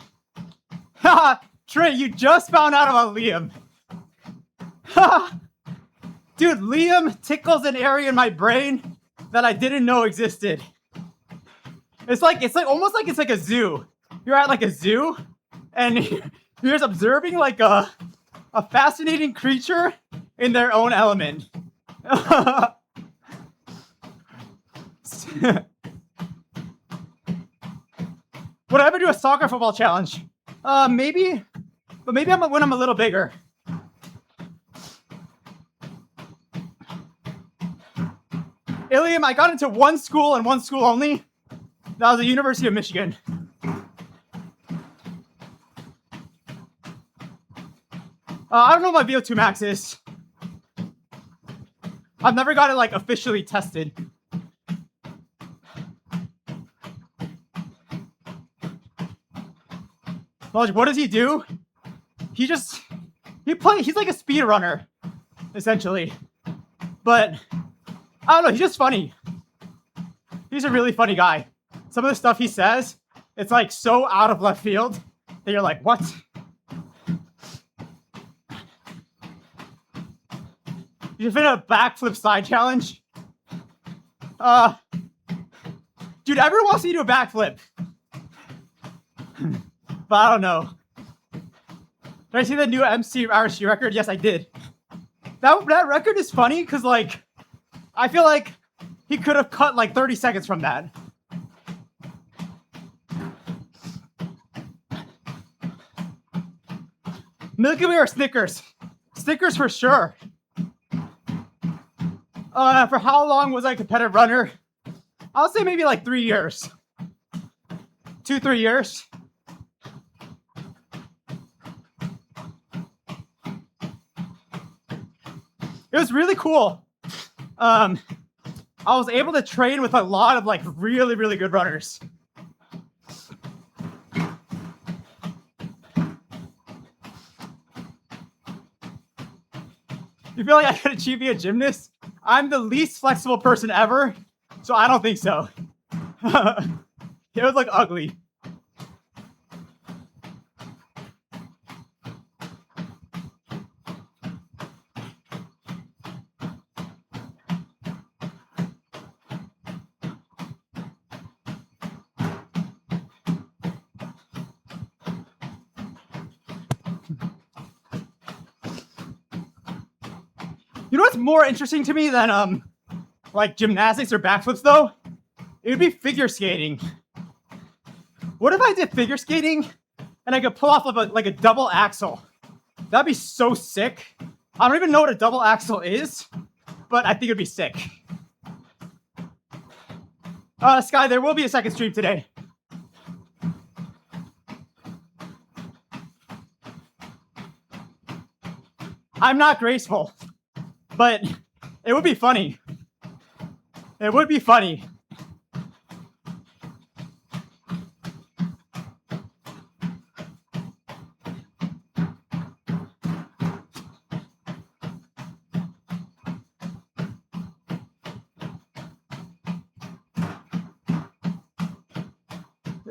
Haha, Trey, you just found out about Liam. Haha. Dude, Liam tickles an area in my brain that I didn't know existed. It's like almost like it's like a zoo. You're at like a zoo and you're just observing like a fascinating creature in their own element. Would I ever do a soccer football challenge? Maybe, but maybe when I'm a little bigger. Ilium, I got into one school and one school only. That was the University of Michigan. I don't know what my VO2 max is. I've never got it like officially tested. What does he do? He's like a speed runner, essentially. But I don't know, he's just funny. He's a really funny guy. Some of the stuff he says, it's like so out of left field that you're like, what? You should fit a backflip side challenge. Dude, everyone wants me to do a backflip. But I don't know. Did I see the new MCRC record? Yes, I did. That record is funny because, like, I feel like he could have cut like 30 seconds from that. Milky Way or Snickers? Snickers for sure. For how long was I a competitive runner? I'll say maybe like 3 years. 2-3 years. It was really cool. I was able to train with a lot of like really, really good runners. You feel like I could achieve being a gymnast? I'm the least flexible person ever, so I don't think so. It would look ugly. what's more interesting to me than like gymnastics or backflips though? It would be figure skating. What if I did figure skating and I could pull off like a double axel? That'd be so sick. I don't even know what a double axel is, but I think it'd be sick. Sky, there will be a second stream today. I'm not graceful, but it would be funny. It would be funny.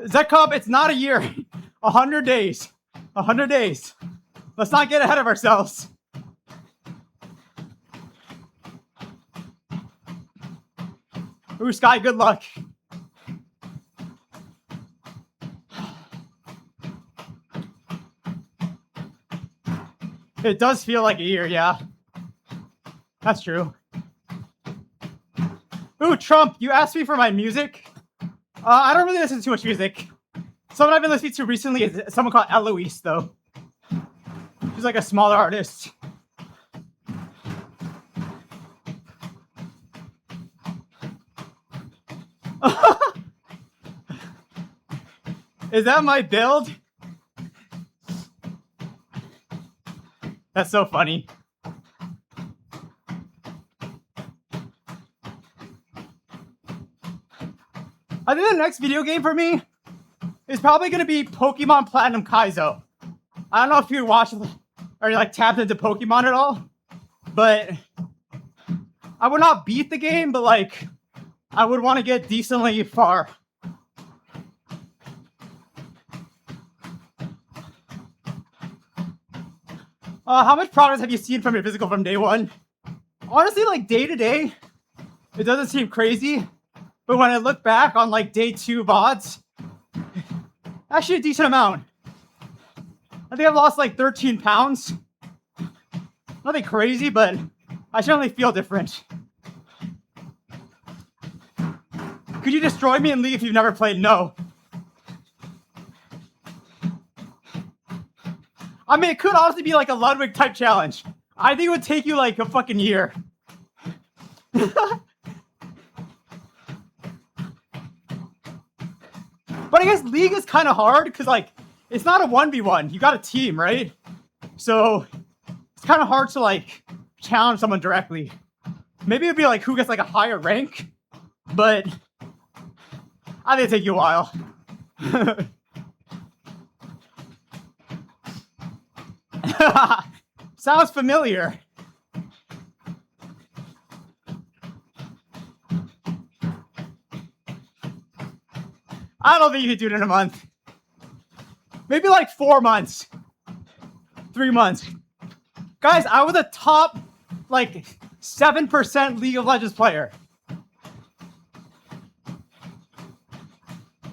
Zekop, it's not a year. 100 days. 100 days. Let's not get ahead of ourselves. Ooh, Sky, good luck. It does feel like a year, yeah. That's true. Ooh, Trump, you asked me for my music. I don't really listen to too much music. Someone I've been listening to recently is someone called Eloise, though. She's like a smaller artist. Is that my build? That's so funny. I think the next video game for me is probably going to be Pokemon Platinum Kaizo. I don't know if you watch or like tapped into Pokemon at all, but I would not beat the game, but like I would want to get decently far. How much progress have you seen from your physical from day one? Honestly, like day to day, it doesn't seem crazy. But when I look back on like day 2 VODs, actually a decent amount. I think I've lost like 13 pounds. Nothing crazy, but I certainly feel different. Could you destroy me in League if you've never played? No. I mean, it could honestly be like a Ludwig type challenge. I think it would take you like a fucking year. But I guess League is kind of hard because, like, it's not a 1v1. You got a team, right? So it's kind of hard to, like, challenge someone directly. Maybe it'd be, like, who gets, like, a higher rank. But I think it'd take you a while. Sounds familiar. I don't think you could do it in a month. Maybe like 4 months. 3 months. Guys, I was a top like 7% League of Legends player.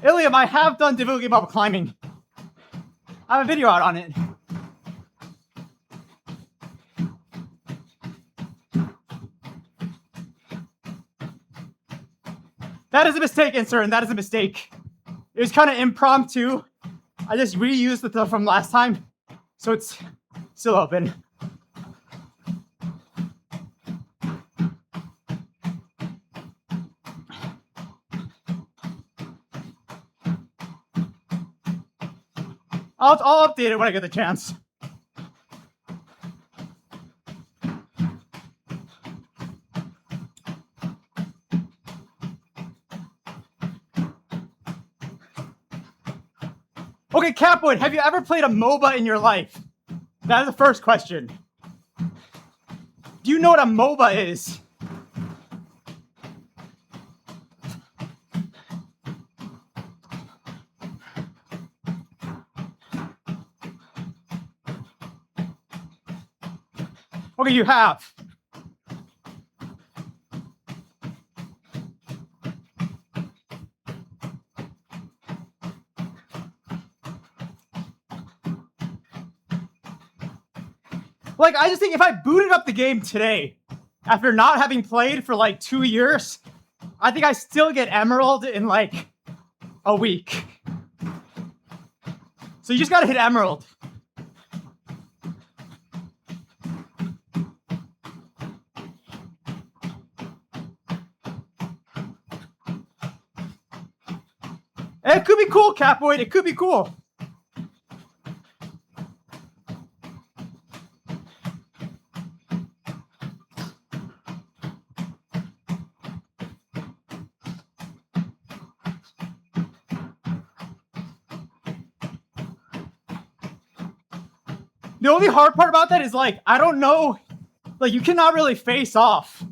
Ilium, I have done difficulty bubble climbing. I have a video out on it. That is a mistake, Insert, and that is a mistake. It was kind of impromptu. I just reused the stuff from last time, so it's still open. I'll update it when I get the chance. Okay, Capwood, have you ever played a MOBA in your life? That is the first question. Do you know what a MOBA is? Okay, you have. Like, I just think if I booted up the game today, after not having played for like 2 years, I think I still get Emerald in like a week. So you just gotta hit Emerald. It could be cool, Catboy. It could be cool. The only hard part about that is like, I don't know, like you cannot really face off.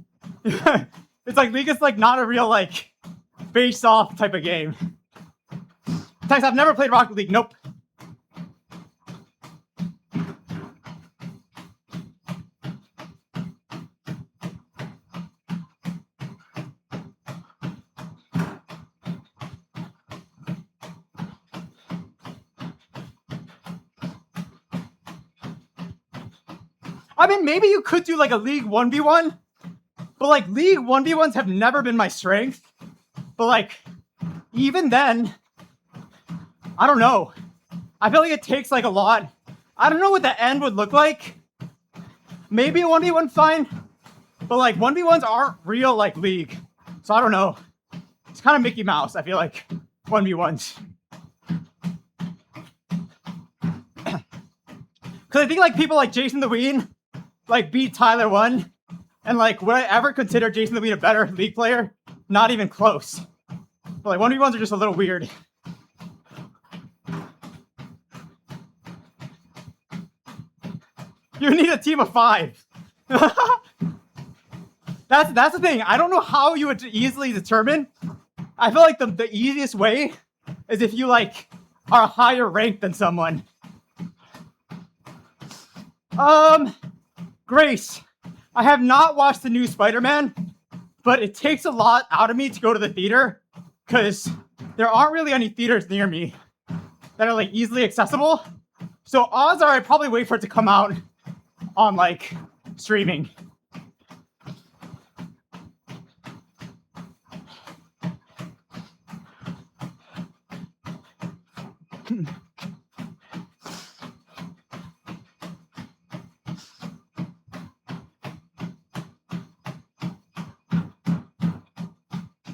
It's like League is like not a real like face off type of game. Thanks, I've never played Rocket League. Nope. I mean, maybe you could do like a League 1v1, but like League 1v1s have never been my strength. But like, even then, I don't know. I feel like it takes like a lot. I don't know what the end would look like. Maybe a 1v1 fine, but like 1v1s aren't real like League. So I don't know. It's kind of Mickey Mouse, I feel like, 1v1s. Because I think like people like Jason the Ween like beat Tyler 1, and like would I ever consider Jason the Ween a better League player? Not even close. But like 1v1s are just a little weird. You need a team of 5. That's the thing. I don't know how you would easily determine. I feel like the easiest way is if you like are higher ranked than someone. Grace, I have not watched the new Spider-Man, but it takes a lot out of me to go to the theater because there aren't really any theaters near me that are like easily accessible. So odds are I probably wait for it to come out on like streaming.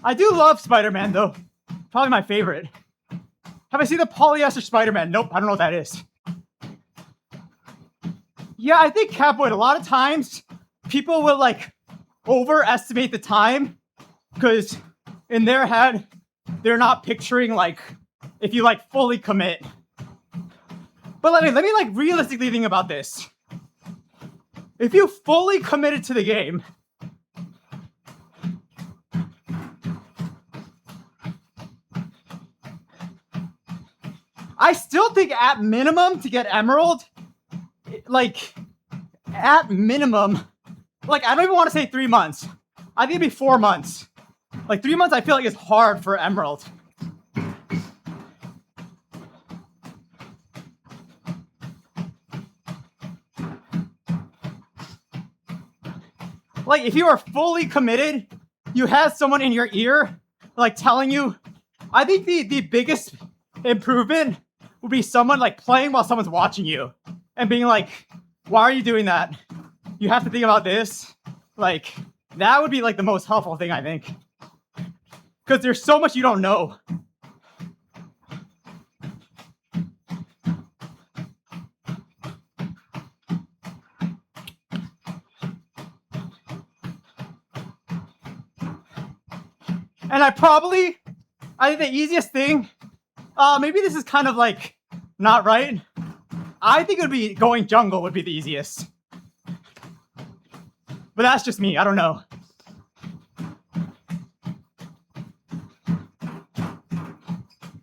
I do love Spider-Man though. Probably my favorite. Have I seen the polyester Spider-Man? Nope, I don't know what that is. Yeah, I think Catboy, a lot of times people will like overestimate the time because in their head, they're not picturing like if you like fully commit. But let me like realistically think about this. If you fully committed to the game, I still think at minimum to get Emerald, like at minimum, like I don't even want to say 3 months. I think it'd be 4 months. Like 3 months I feel like is hard for Emerald. Like if you are fully committed, you have someone in your ear like telling you, I think the biggest improvement would be someone like playing while someone's watching you and being like, why are you doing that? You have to think about this. Like that would be like the most helpful thing, I think. Because there's so much you don't know. And I think the easiest thing, maybe this is kind of like not right. I think it would be going jungle would be the easiest. But that's just me, I don't know.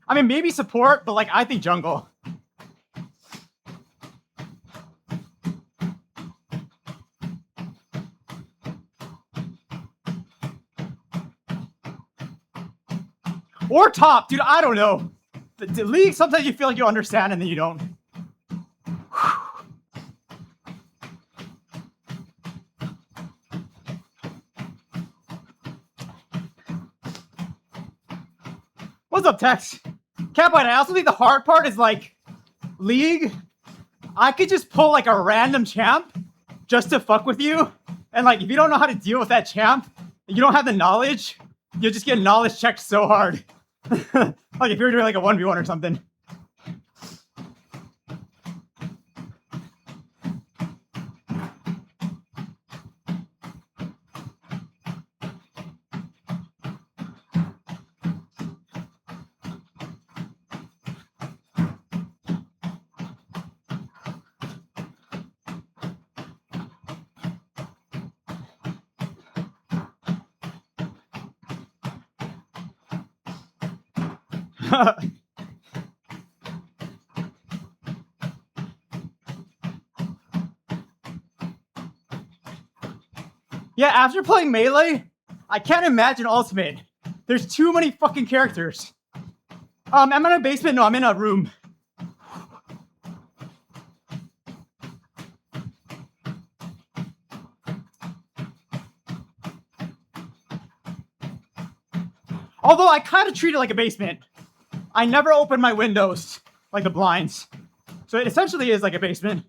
I mean, maybe support, but like I think jungle. Or top, dude, I don't know. The League, sometimes you feel like you understand and then you don't. what's up, Tex? Catbite, I also think the hard part is like League. I could just pull like a random champ just to fuck with you. And like, if you don't know how to deal with that champ, you don't have the knowledge, you'll just get knowledge checked so hard. Like if you're doing like a 1v1 or something. Yeah, after playing Melee, I can't imagine Ultimate. There's too many fucking characters. Am I in a basement? No, I'm in a room. Although I kind of treat it like a basement. I never open my windows, like the blinds. So it essentially is like a basement.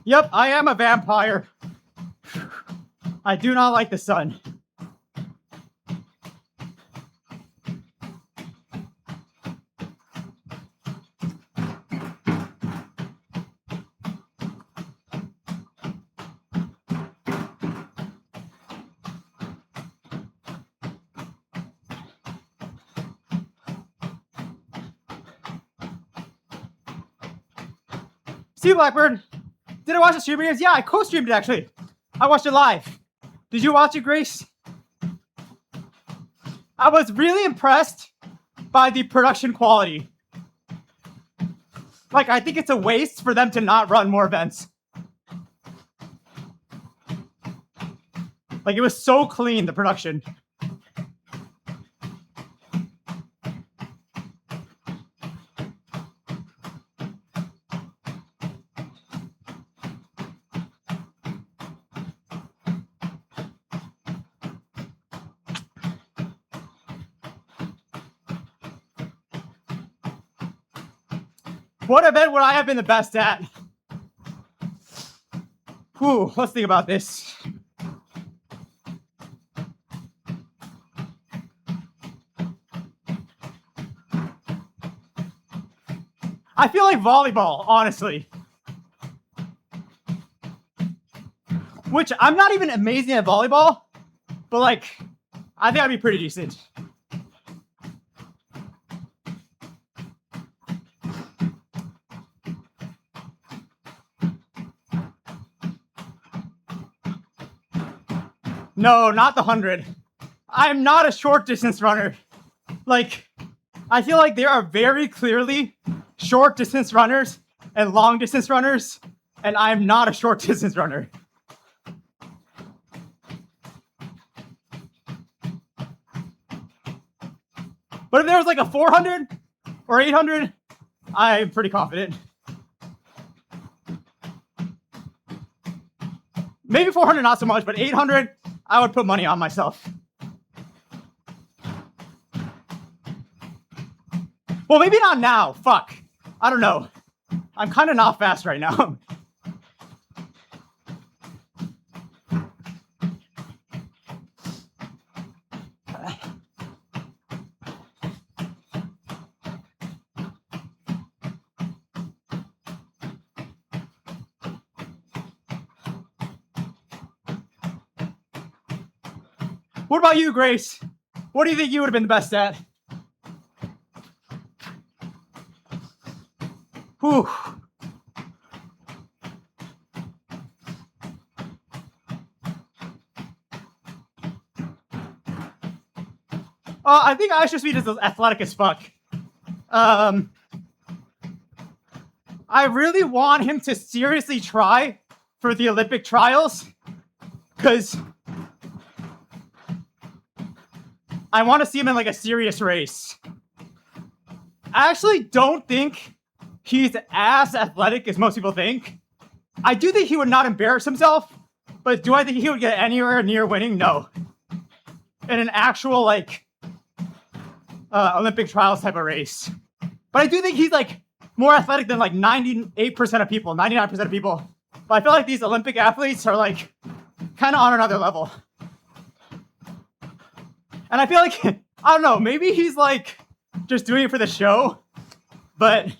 Yep, I am a vampire. I do not like the sun. See you, Blackbird. Did I watch the stream videos? Yeah, I co-streamed it actually. I watched it live. Did you watch it, Grace? I was really impressed by the production quality. Like, I think it's a waste for them to not run more events. Like, it was so clean, the production. What event would I have been the best at? Whew, let's think about this. I feel like volleyball, honestly. Which, I'm not even amazing at volleyball, but like, I think I'd be pretty decent. No, not the 100. I'm not a short distance runner. Like, I feel like there are very clearly short distance runners and long distance runners, and I'm not a short distance runner. But if there was like a 400 or 800, I'm pretty confident. Maybe 400 not so much, but 800, I would put money on myself. Well, maybe not now. Fuck. I don't know. I'm kind of not fast right now. What about you, Grace? What do you think you would have been the best at? Whew. I think I should be just athletic as fuck. I really want him to seriously try for the Olympic trials, because I want to see him in like a serious race. I actually don't think he's as athletic as most people think. I do think he would not embarrass himself, but do I think he would get anywhere near winning? No. In an actual like Olympic trials type of race. But I do think he's like more athletic than like 98% of people, 99% of people. But I feel like these Olympic athletes are like kind of on another level. And I feel like, I don't know, maybe he's like just doing it for the show. But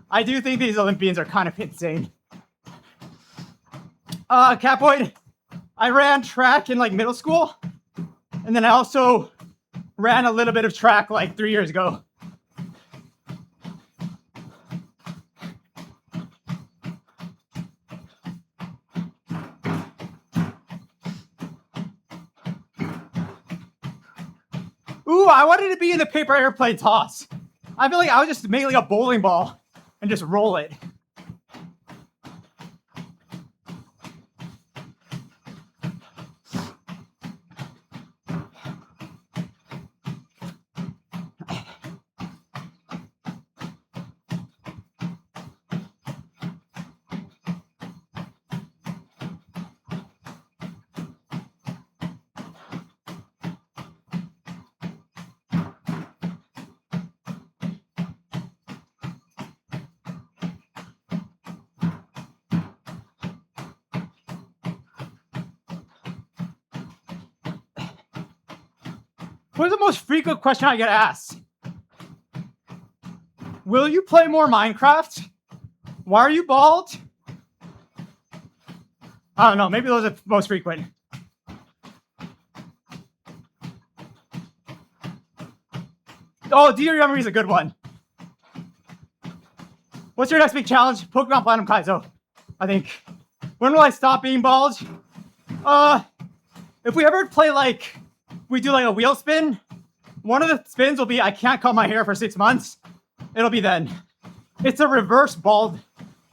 I do think these Olympians are kind of insane. Catboy, I ran track in like middle school. And then I also ran a little bit of track like 3 years ago. Ooh, I wanted to be in the paper airplane toss. I feel like I would just make like a bowling ball and just roll it. What's the most frequent question I get asked? Will you play more Minecraft? Why are you bald? I don't know. Maybe those are the most frequent. Oh, Do You Remember is a good one. What's your next big challenge? Pokemon Platinum Kaizo, I think. When will I stop being bald? If we ever play like, we do like a wheel spin, one of the spins will be I can't cut my hair for 6 months. It'll be then. It's a reverse bald.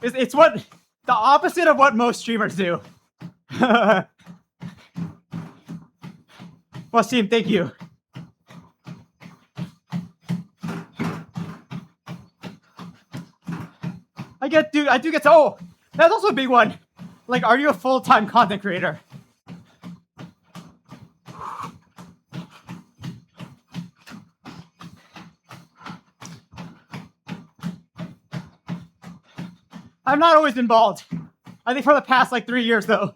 It's what the opposite of what most streamers do. Well, Steam, thank you. I do get to, oh, that's also a big one. Like, are you a full-time content creator? I've not always been bald. I think for the past like 3 years though.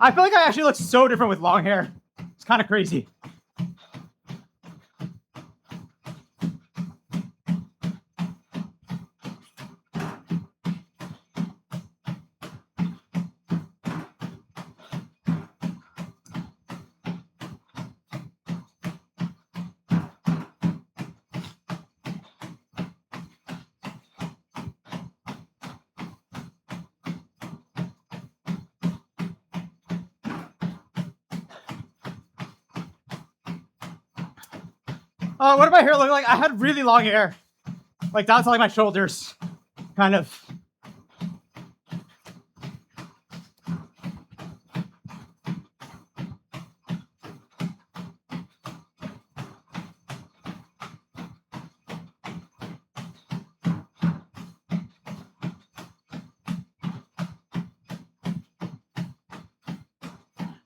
I feel like I actually look so different with long hair. It's kind of crazy. What did my hair look like? I had really long hair. Like down to like my shoulders. Kind of.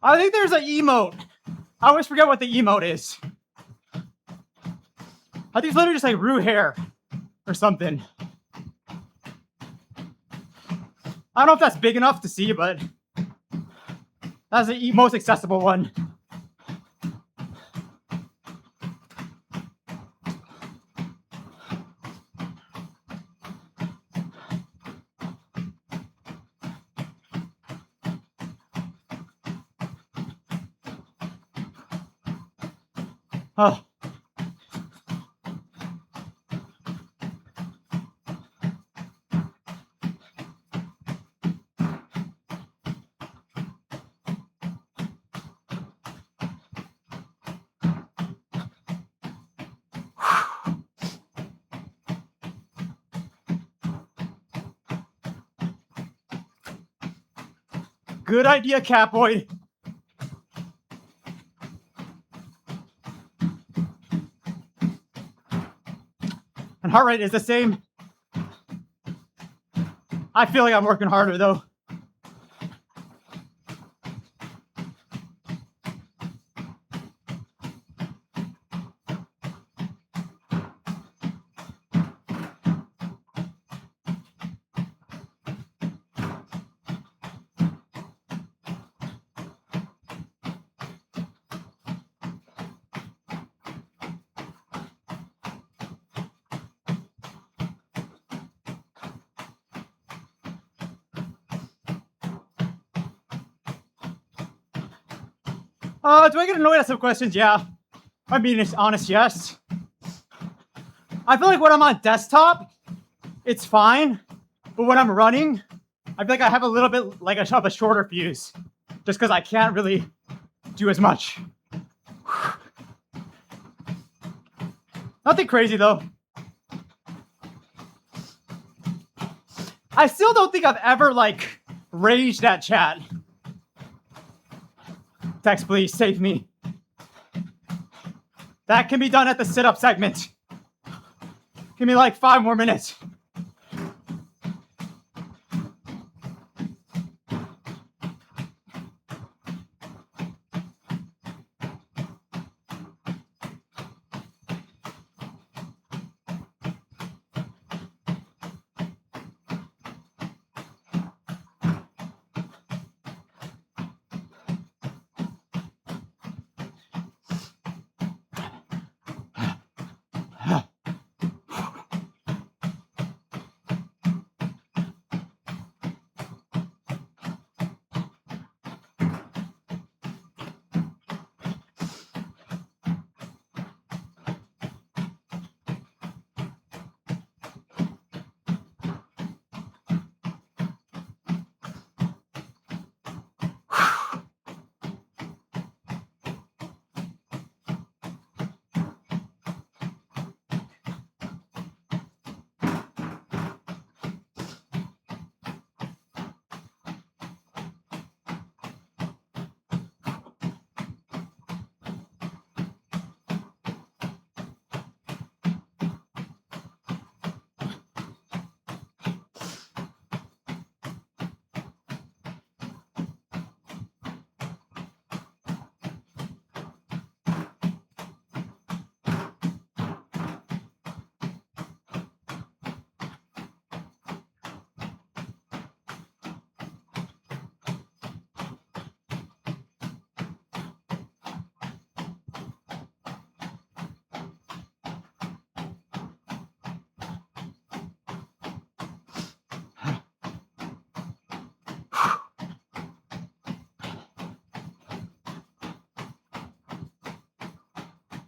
I think there's an emote. I always forget what the emote is. I think it's literally just like Rue hair or something. I don't know if that's big enough to see, but that's the most accessible one. Oh. Good idea, Catboy. and heart rate is the same. I feel like I'm working harder though. Do I get annoyed at some questions? Yeah. I mean, it's honest, yes. I feel like when I'm on desktop, it's fine. But when I'm running, I feel like I have a little bit like a shorter fuse. Just because I can't really do as much. Nothing crazy though. I still don't think I've ever like raged at chat. Text, please, save me. That can be done at the sit-up segment. Give me like 5 more minutes.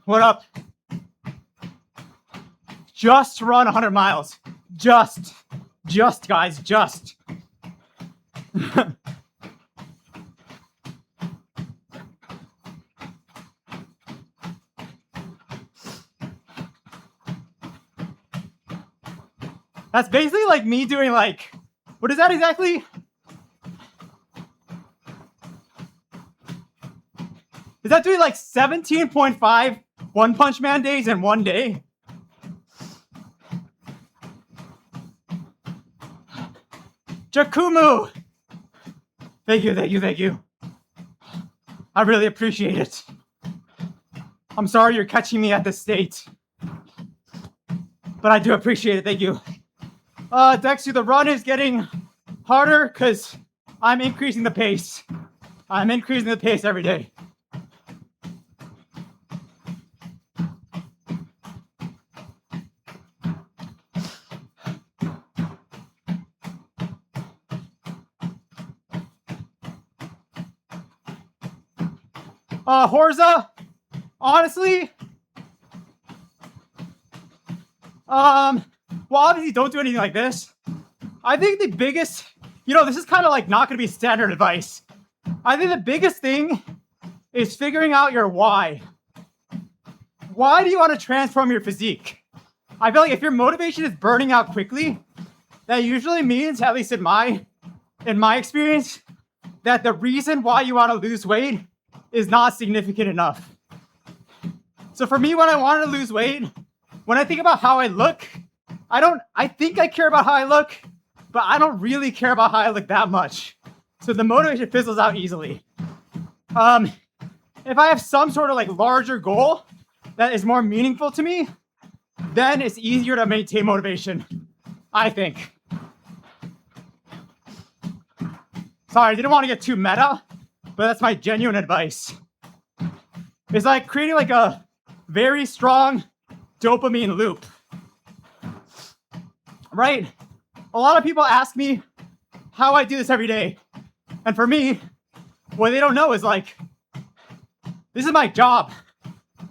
What up? Just run 100 miles. Just guys, just. That's basically like me doing like, what is that exactly? Is that doing like 17.5 One Punch Man days in one day? Jakumu! Thank you. I really appreciate it. I'm sorry you're catching me at this state. But I do appreciate it, thank you. Dexter, the run is getting harder because I'm increasing the pace. I'm increasing the pace every day. Horza, honestly, well, obviously don't do anything like this. I think the biggest, this is kind of like not going to be standard advice. I think the biggest thing is figuring out your why. Why do you want to transform your physique? I feel like if your motivation is burning out quickly, that usually means, at least in my experience, that the reason why you want to lose weight is not significant enough. So for me, when I wanted to lose weight, when I think about how I look I think I care about how I look, but I don't really care about how I look that much. So the motivation fizzles out easily. If I have some sort of like larger goal that is more meaningful to me, then it's easier to maintain motivation, I think. Sorry, I didn't want to get too meta, but that's my genuine advice. It's like creating like a very strong dopamine loop. Right? A lot of people ask me how I do this every day. And for me, what they don't know is like, this is my job.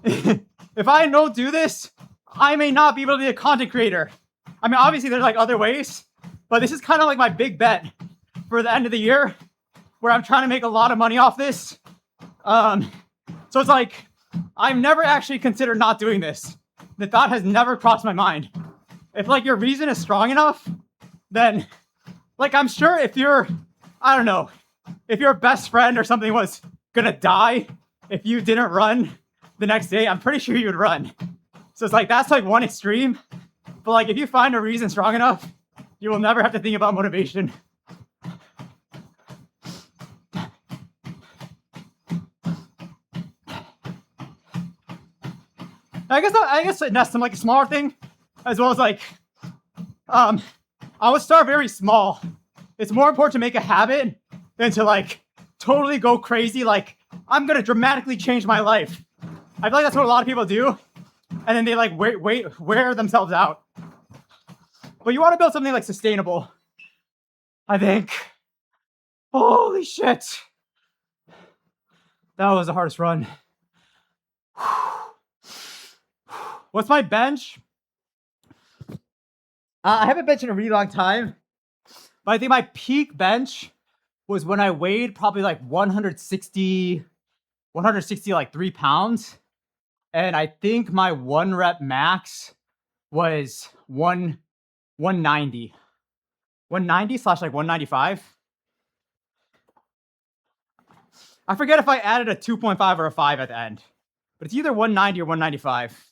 If I don't do this, I may not be able to be a content creator. I mean, obviously there's like other ways, but this is kind of like my big bet for the end of the year where I'm trying to make a lot of money off this. So it's like, I've never actually considered not doing this. The thought has never crossed my mind. If like your reason is strong enough, then like I'm sure if I don't know, if your best friend or something was gonna die if you didn't run the next day, I'm pretty sure you would run. So it's like, that's like one extreme. But like if you find a reason strong enough, you will never have to think about motivation. I guess that's some like a smaller thing, as well as like, I would start very small. It's more important to make a habit than to like totally go crazy. Like I'm gonna dramatically change my life. I feel like that's what a lot of people do, and then they like wear themselves out. But you want to build something like sustainable, I think. Holy shit, that was the hardest run. What's my bench? I haven't benched in a really long time, but I think my peak bench was when I weighed probably like 160 like 3 pounds. And I think my 1 rep max was 190. 190 slash like 195. I forget if I added a 2.5 or a 5 at the end, but it's either 190 or 195.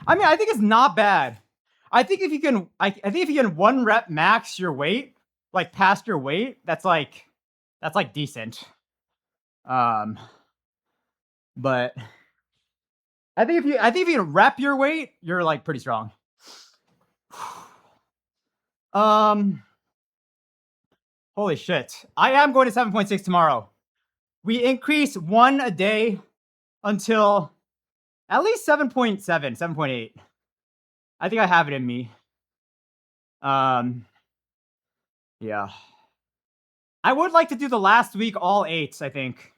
I mean, I think it's not bad. I think if you can, I think if you can 1 rep max your weight, like past your weight, that's like decent. But I think if you can rep your weight, you're like pretty strong. Holy shit. I am going to 7.6 tomorrow. We increase 1 a day until at least 7.7, 7.8. I think I have it in me. Yeah. I would like to do the last week all 8s, I think.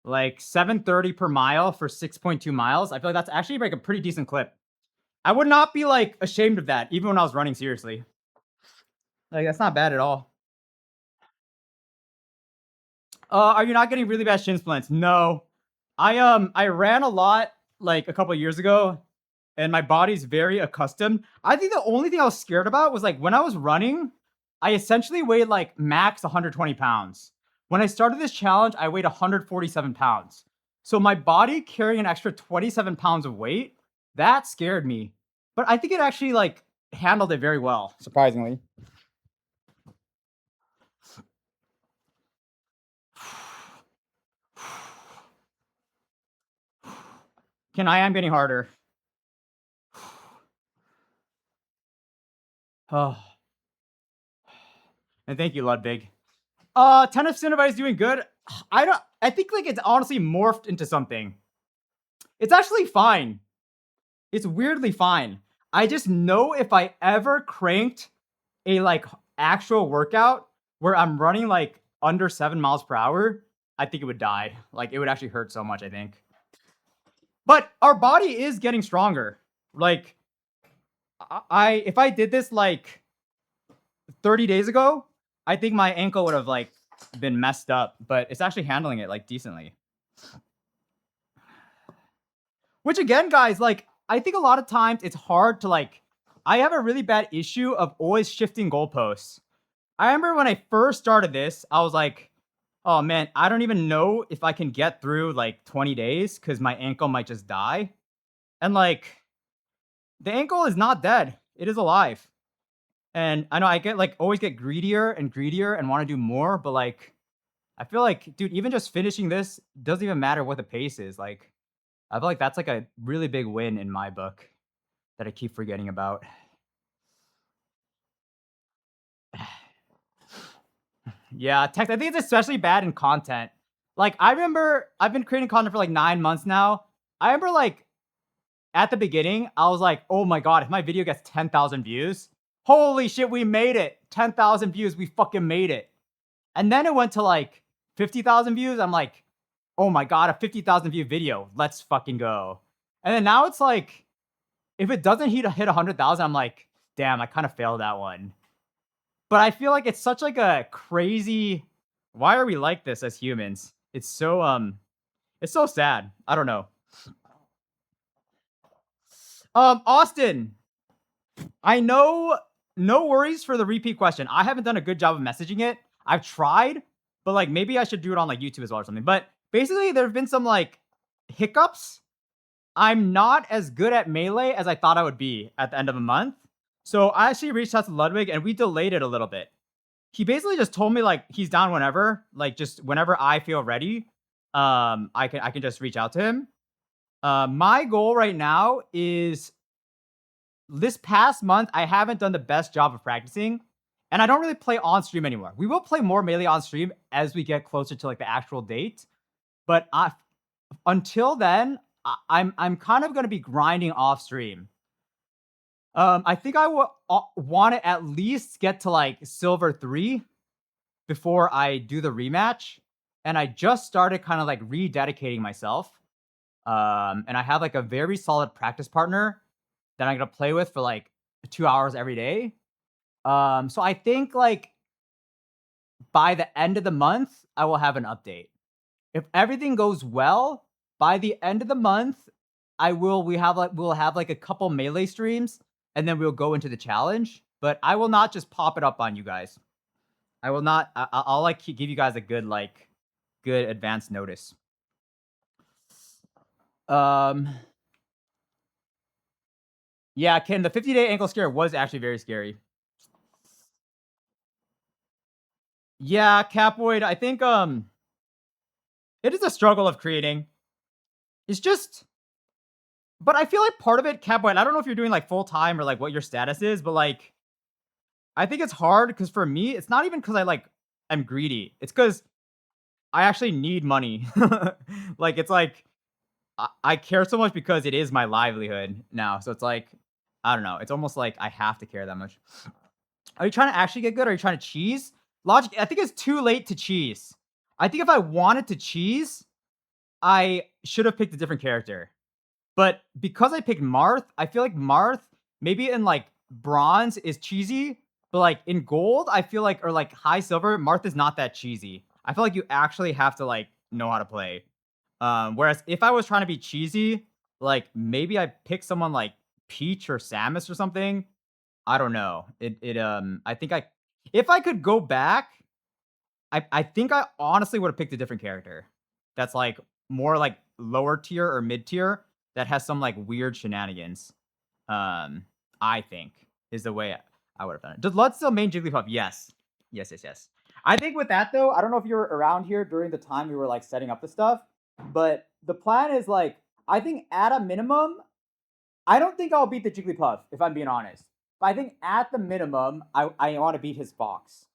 Like 7:30 per mile for 6.2 miles. I feel like that's actually like a pretty decent clip. I would not be like ashamed of that, even when I was running seriously. Like that's not bad at all. Are you not getting really bad shin splints? No. I ran a lot like a couple of years ago, and my body's very accustomed. I think the only thing I was scared about was like when I was running, I essentially weighed like max 120 pounds. When I started this challenge, I weighed 147 pounds. So my body carrying an extra 27 pounds of weight, that scared me. But I think it actually like handled it very well, surprisingly. I am getting harder. Oh. And thank you, Ludwig. Tennis Cinnabite is doing good. I think like it's honestly morphed into something. It's actually fine. It's weirdly fine. I just know if I ever cranked a like actual workout where I'm running like under 7 miles per hour, I think it would die. Like it would actually hurt so much, I think. But our body is getting stronger. Like if I did this like 30 days ago, I think my ankle would have like been messed up, but it's actually handling it like decently. Which again, guys, like I think a lot of times it's hard to like, I have a really bad issue of always shifting goalposts. I remember when I first started this, I was like, Oh man, I don't even know if I can get through like 20 days because my ankle might just die. And like the ankle is not dead. It is alive. And I know I get like always get greedier and greedier and want to do more, but like I feel like, dude, even just finishing this doesn't even matter what the pace is. Like I feel like that's like a really big win in my book that I keep forgetting about. Yeah, text. I think it's especially bad in content. Like I remember I've been creating content for like 9 months now. I remember like at the beginning, I was like, oh my God, if my video gets 10,000 views, holy shit, we made it. 10,000 views, we fucking made it. And then it went to like 50,000 views. I'm like, oh my God, a 50,000 view video. Let's fucking go. And then now it's like, if it doesn't hit 100,000, I'm like, damn, I kind of failed that one. But I feel like it's such like a crazy, why are we like this as humans? It's so sad. I don't know. Austin, I know, no worries for the repeat question. I haven't done a good job of messaging it. I've tried, but like maybe I should do it on like YouTube as well or something. But basically, there have been some like hiccups. I'm not as good at Melee as I thought I would be at the end of a month. So I actually reached out to Ludwig and we delayed it a little bit. He basically just told me like he's down whenever, like just whenever I feel ready. I can just reach out to him. My goal right now is this past month, I haven't done the best job of practicing, and I don't really play on stream anymore. We will play more Melee on stream as we get closer to like the actual date, but until then, I'm kind of gonna be grinding off stream. I think I will want to at least get to like silver 3 before I do the rematch, and I just started kind of like rededicating myself. And I have like a very solid practice partner that I'm gonna play with for like 2 hours every day. So I think like by the end of the month, I will have an update. If everything goes well, by the end of the month, we'll have like a couple Melee streams and then we'll go into the challenge. But I will not just pop it up on you guys. I will not. I'll like give you guys a good advance notice. Yeah, Ken, the 50-day ankle scare was actually very scary. Yeah, Capoid, I think it is a struggle of creating. It's just, but I feel like part of it, Capoid, I don't know if you're doing like full time or like what your status is, but like I think it's hard because for me, it's not even because I'm greedy. It's because I actually need money. Like it's like I care so much because it is my livelihood now. So it's like, I don't know. It's almost like I have to care that much. Are you trying to actually get good? Or are you trying to cheese? Logic, I think it's too late to cheese. I think if I wanted to cheese, I should have picked a different character. But because I picked Marth, I feel like Marth, maybe in like bronze is cheesy, but like in gold, I feel like, or like high silver, Marth is not that cheesy. I feel like you actually have to like know how to play. Whereas if I was trying to be cheesy, like maybe I pick someone like Peach or Samus or something. I don't know. I think if I could go back, I think I honestly would have picked a different character. That's like more like lower tier or mid tier that has some like weird shenanigans. I think is the way I would have done it. Does Lud still main Jigglypuff? Yes. Yes. I think with that though, I don't know if you were around here during the time we were like setting up the stuff, but the plan is like, I think at a minimum, I don't think I'll beat the Jigglypuff, if I'm being honest. But I think at the minimum, I want to beat his Fox.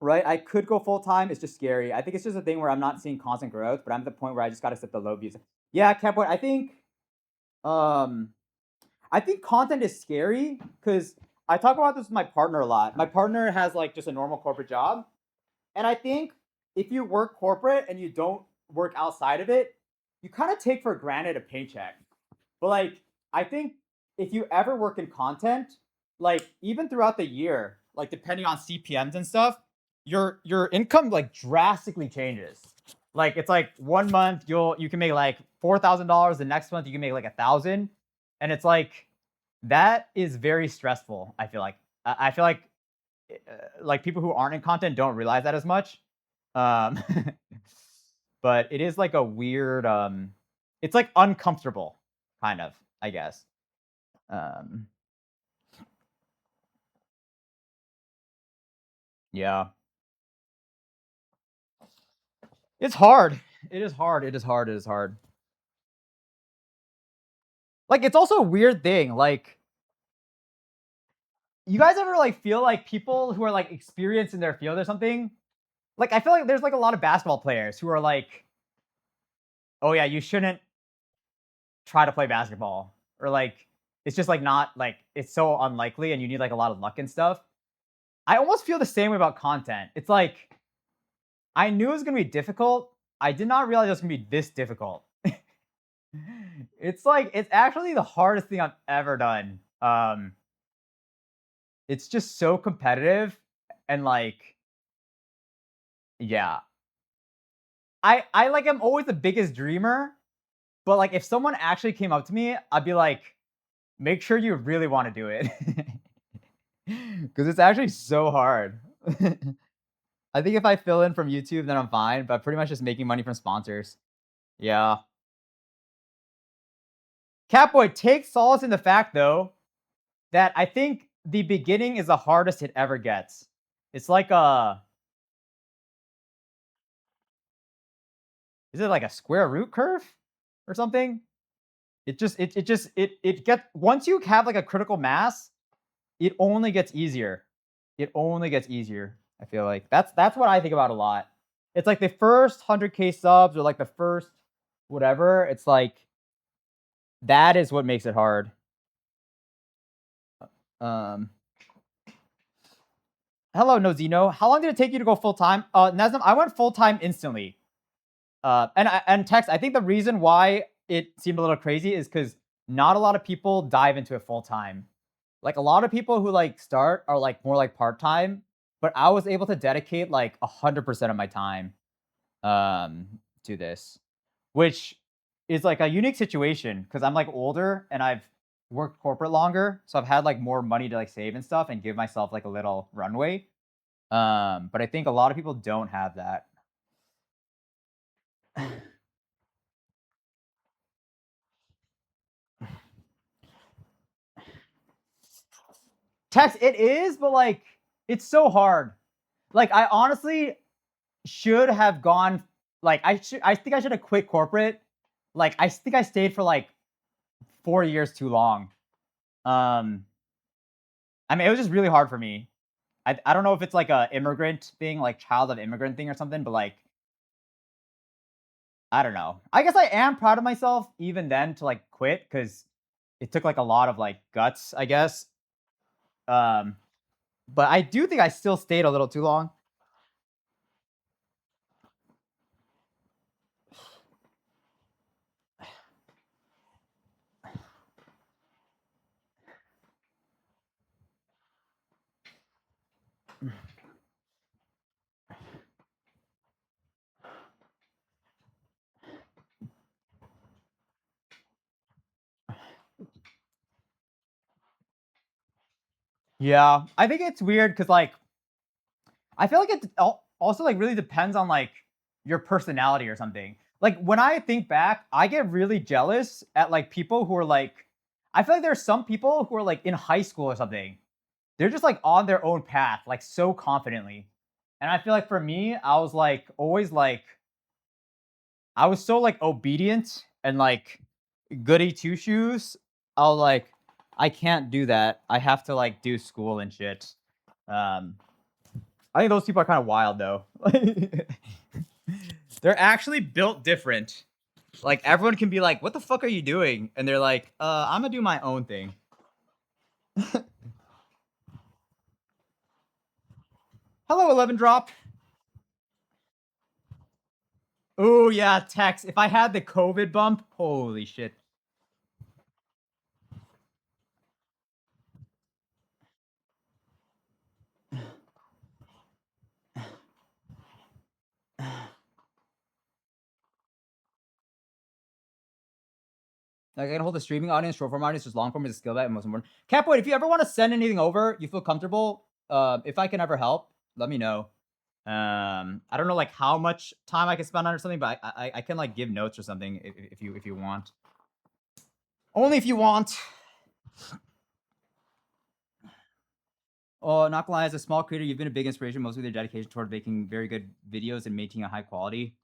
Right? I could go full time. It's just scary. I think it's just a thing where I'm not seeing constant growth, but I'm at the point where I just got to set the low views. Yeah, Catboy, I think content is scary because I talk about this with my partner a lot. My partner has like just a normal corporate job. And I think if you work corporate and you don't work outside of it, you kind of take for granted a paycheck. But like, I think if you ever work in content, like even throughout the year, like depending on CPMs and stuff, your income like drastically changes. Like it's like 1 month you can make like $4,000. The next month you can make like 1,000, and it's like that is very stressful. I feel like like people who aren't in content don't realize that as much. Um, but it is like a weird. It's like uncomfortable, kind of. I guess. Um, yeah, it's hard. It is hard. It is hard. It is hard. Like it's also a weird thing. Like you guys ever like feel like people who are like experienced in their field or something? Like I feel like there's like a lot of basketball players who are like, oh yeah, you shouldn't try to play basketball, or like it's just like not like it's so unlikely and you need like a lot of luck and stuff. I almost feel the same way about content. It's like I knew it was gonna be difficult. I did not realize it was gonna be this difficult. It's like it's actually the hardest thing I've ever done. It's just so competitive and like yeah. I like am always the biggest dreamer, but like if someone actually came up to me, I'd be like, make sure you really want to do it. Because it's actually so hard. I think if I fill in from YouTube, then I'm fine, but pretty much just making money from sponsors. Yeah. Catboy, take solace in the fact though that I think the beginning is the hardest it ever gets. It's like a is it like a square root curve or something? It gets once you have like a critical mass, it only gets easier. It only gets easier. I feel like that's what I think about a lot. It's like the first 100K subs or like the first whatever. It's like that is what makes it hard. Um, hello, Nozino. How long did it take you to go full time? Nazem, I went full time instantly. And Tex, I think the reason why it seemed a little crazy is because not a lot of people dive into it full time. Like a lot of people who like start are like more like part time, but I was able to dedicate like 100% of my time to this, which is like a unique situation because I'm like older and I've worked corporate longer, so I've had like more money to like save and stuff and give myself like a little runway. But I think a lot of people don't have that. Text, it is, but like it's so hard. Like I honestly should have gone like I think I should have quit corporate. Like I think I stayed for like 4 years too long. Um I mean it was just really hard for me. I don't know if it's like a immigrant thing, like child of immigrant thing or something, but like I don't know. I guess I am proud of myself even then to like quit because it took like a lot of like guts, I guess. Um but I do think I still stayed a little too long. Yeah, I think it's weird because like I feel like it also like really depends on like your personality or something. Like when I think back, I get really jealous at like people who are like I feel like there's some people who are like in high school or something. They're just like on their own path, like so confidently. And I feel like for me, I was like always like I was so like obedient and like goody two shoes. I was like, I can't do that. I have to like do school and shit. Um, I think those people are kind of wild though. They're actually built different. Like everyone can be like, "What the fuck are you doing?" And they're like, I'm gonna do my own thing." Hello, 11 drop. Oh yeah, Tex. If I had the COVID bump, holy shit. Like I can hold the streaming audience, short form audience, just long form is a skill that and most important. Catboy, if you ever want to send anything over, you feel comfortable, If I can ever help, let me know. I don't know like how much time I can spend on or something, but I can like give notes or something if you want. Only if you want. Oh, not gonna lie, as a small creator, you've been a big inspiration, mostly with your dedication toward making very good videos and maintaining a high quality.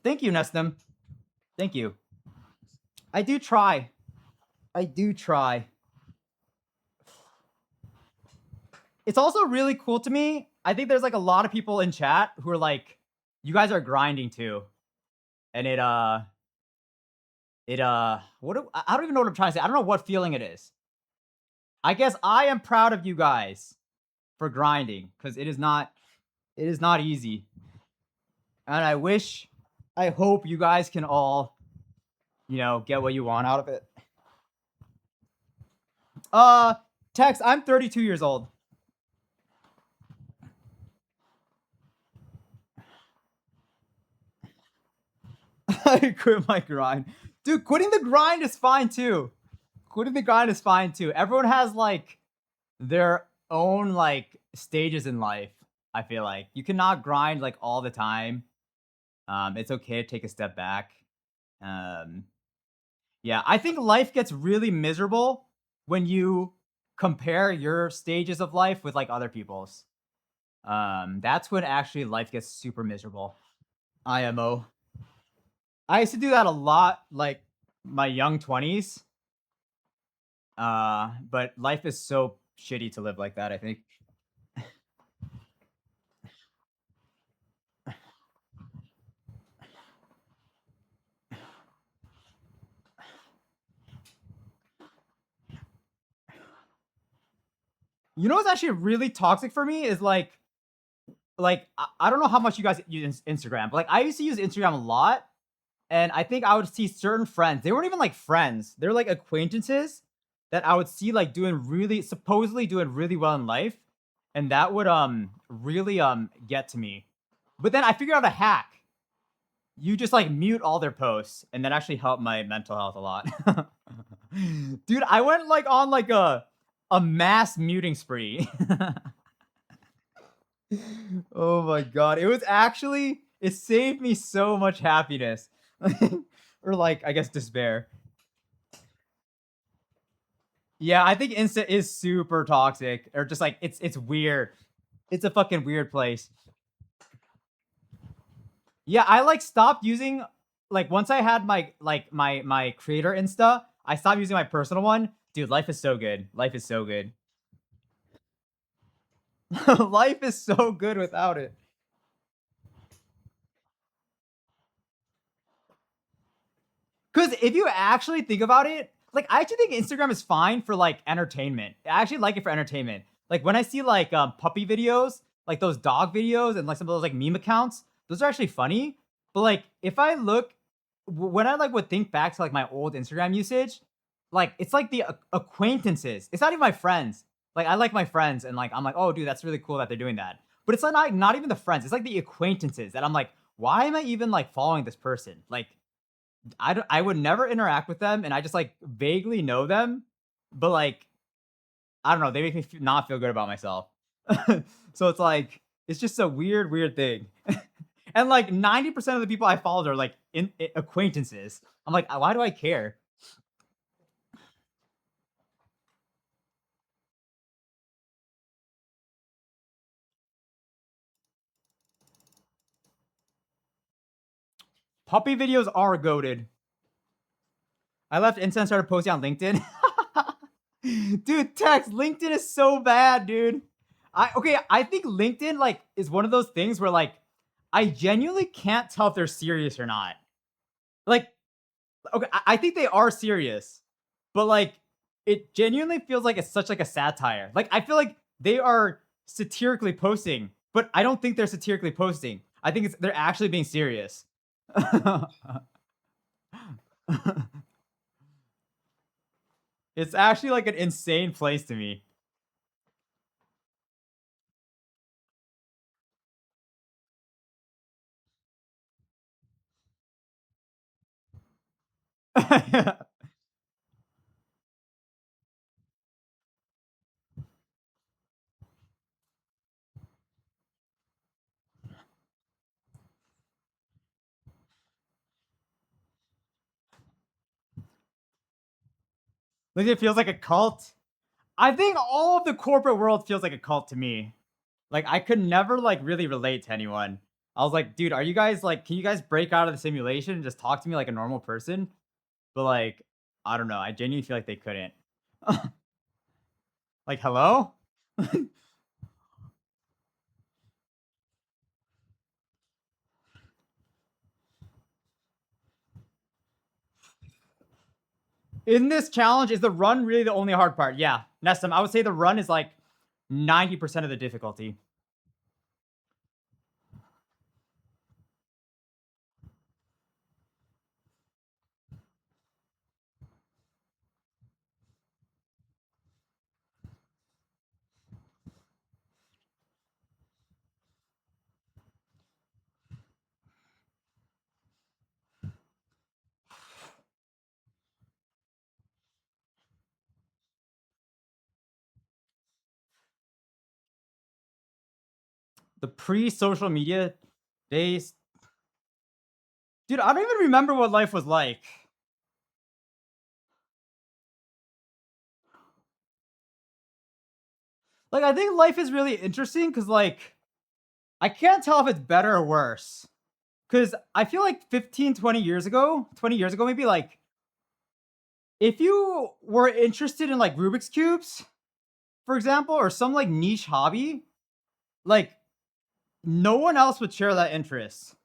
Thank you, Nestum. Thank you. I do try. I do try. It's also really cool to me. I think there's like a lot of people in chat who are like, you guys are grinding too. And I don't even know what I'm trying to say. I don't know what feeling it is. I guess I am proud of you guys for grinding because it is not easy. And I hope you guys can all, get what you want out of it. Tex, I'm 32 years old. I quit my grind. Dude, quitting the grind is fine too. Quitting the grind is fine too. Everyone has like their own like stages in life. I feel like you cannot grind like all the time. It's okay to take a step back. Um, yeah, I think life gets really miserable when you compare your stages of life with like other people's. That's when actually life gets super miserable. IMO. I used to do that a lot, like my young 20s. But life is so shitty to live like that, I think. You know what's actually really toxic for me is I don't know how much you guys use Instagram, but like I used to use Instagram a lot, and I think I would see certain friends. They weren't even like friends; they're like acquaintances that I would see like supposedly doing really well in life, and that would really get to me. But then I figured out a hack. You just like mute all their posts, and that actually helped my mental health a lot. Dude, I went like on like a mass muting spree. Oh my god. It saved me so much happiness. Or like I guess despair. Yeah, I think Insta is super toxic. Or just like it's weird. It's a fucking weird place. Yeah, I like stopped using like once I had my creator Insta, I stopped using my personal one. Dude, life is so good. Life is so good. Life is so good without it. Because if you actually think about it, like I actually think Instagram is fine for like entertainment. I actually like it for entertainment. Like when I see like puppy videos, like those dog videos, and like some of those like meme accounts, those are actually funny. But like if I look, when I like would think back to like my old Instagram usage, like it's like the acquaintances. It's not even my friends. Like I like my friends, and like I'm like, oh dude, that's really cool that they're doing that. But it's like not even the friends. It's like the acquaintances that I'm like, why am I even like following this person? Like I would never interact with them, and I just like vaguely know them, but like I don't know, they make me not feel good about myself. So it's like it's just a weird thing. And like 90% of the people I followed are like acquaintances. I'm like, why do I care? Puppy videos are goaded. I left Insta and started posting on LinkedIn. Dude, text LinkedIn is so bad, dude. I think LinkedIn like is one of those things where like I genuinely can't tell if they're serious or not. Like, okay, I think they are serious, but like it genuinely feels like it's such like a satire. Like I feel like they are satirically posting, but I don't think they're satirically posting. I think they're actually being serious. It's actually like an insane place to me. Like it feels like a cult. I think all of the corporate world feels like a cult to me. Like I could never like really relate to anyone. I was like, dude, are you guys like, can you guys break out of the simulation and just talk to me like a normal person? But like, I don't know. I genuinely feel like they couldn't. Like, hello? In this challenge, is the run really the only hard part? Yeah. Nestum, I would say the run is like 90% of the difficulty. The pre-social media days. Dude, I don't even remember what life was like. Like, I think life is really interesting because, like, I can't tell if it's better or worse. Because I feel like 15, 20 years ago, 20 years ago, maybe, like, if you were interested in, like, Rubik's Cubes, for example, or some, like, niche hobby, like, no one else would share that interest.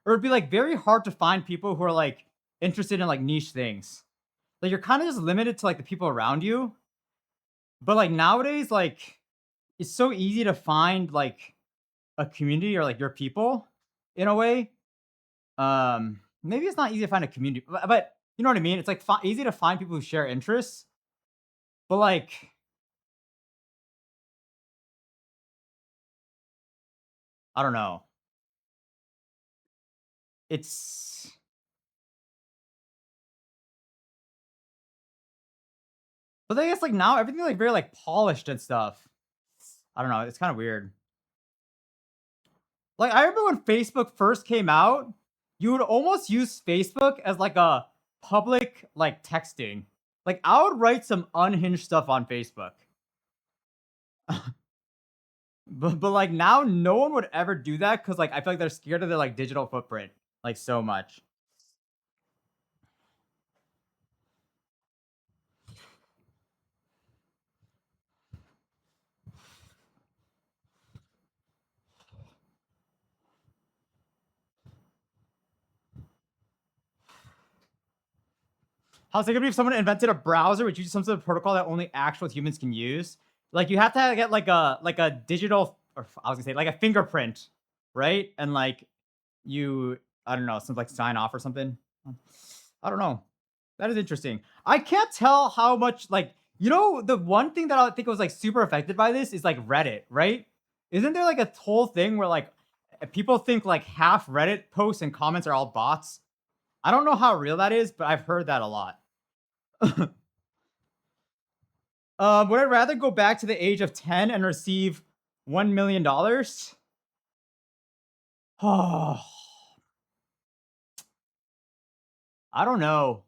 Or it'd be, like, very hard to find people who are, like, interested in, like, niche things. Like, you're kind of just limited to, like, the people around you. But, like, nowadays, like, it's so easy to find, like, a community or, like, your people in a way. Maybe it's not easy to find a community, but you know what I mean? It's, like, easy to find people who share interests, but, like, I don't know. It's but I guess, like, now everything, like, very, like, polished and stuff. I don't know, it's kinda weird. Like, I remember when Facebook first came out, you would almost use Facebook as, like, a public, like, texting. Like, I would write some unhinged stuff on Facebook. But, like, now no one would ever do that because, like, I feel like they're scared of their, like, digital footprint, like, so much. How's it gonna be if someone invented a browser which uses some sort of protocol that only actual humans can use? Like, you have to get, like, a digital or I was gonna say, like, a fingerprint, right? And, like, you I don't know, some, like, sign off or something? I don't know. That is interesting. I can't tell how much like the one thing that I think was like super affected by this is like Reddit, right? Isn't there like a whole thing where like people think like half Reddit posts and comments are all bots? I don't know how real that is, but I've heard that a lot. Would I rather go back to the age of 10 and receive $1 million? Oh, I don't know.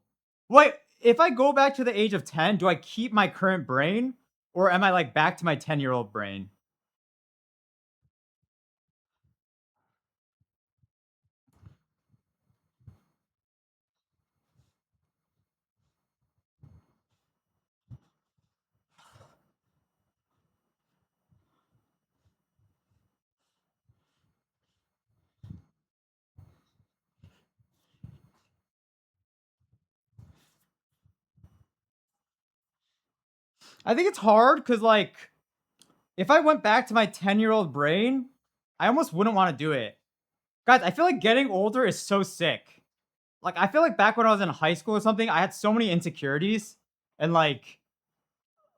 Wait, if I go back to the age of 10, do I keep my current brain or am I like back to my 10-year-old brain? I think it's hard because, like, if I went back to my 10-year-old brain, I almost wouldn't want to do it. Guys, I feel like getting older is so sick. Like, I feel like back when I was in high school or something, I had so many insecurities and, like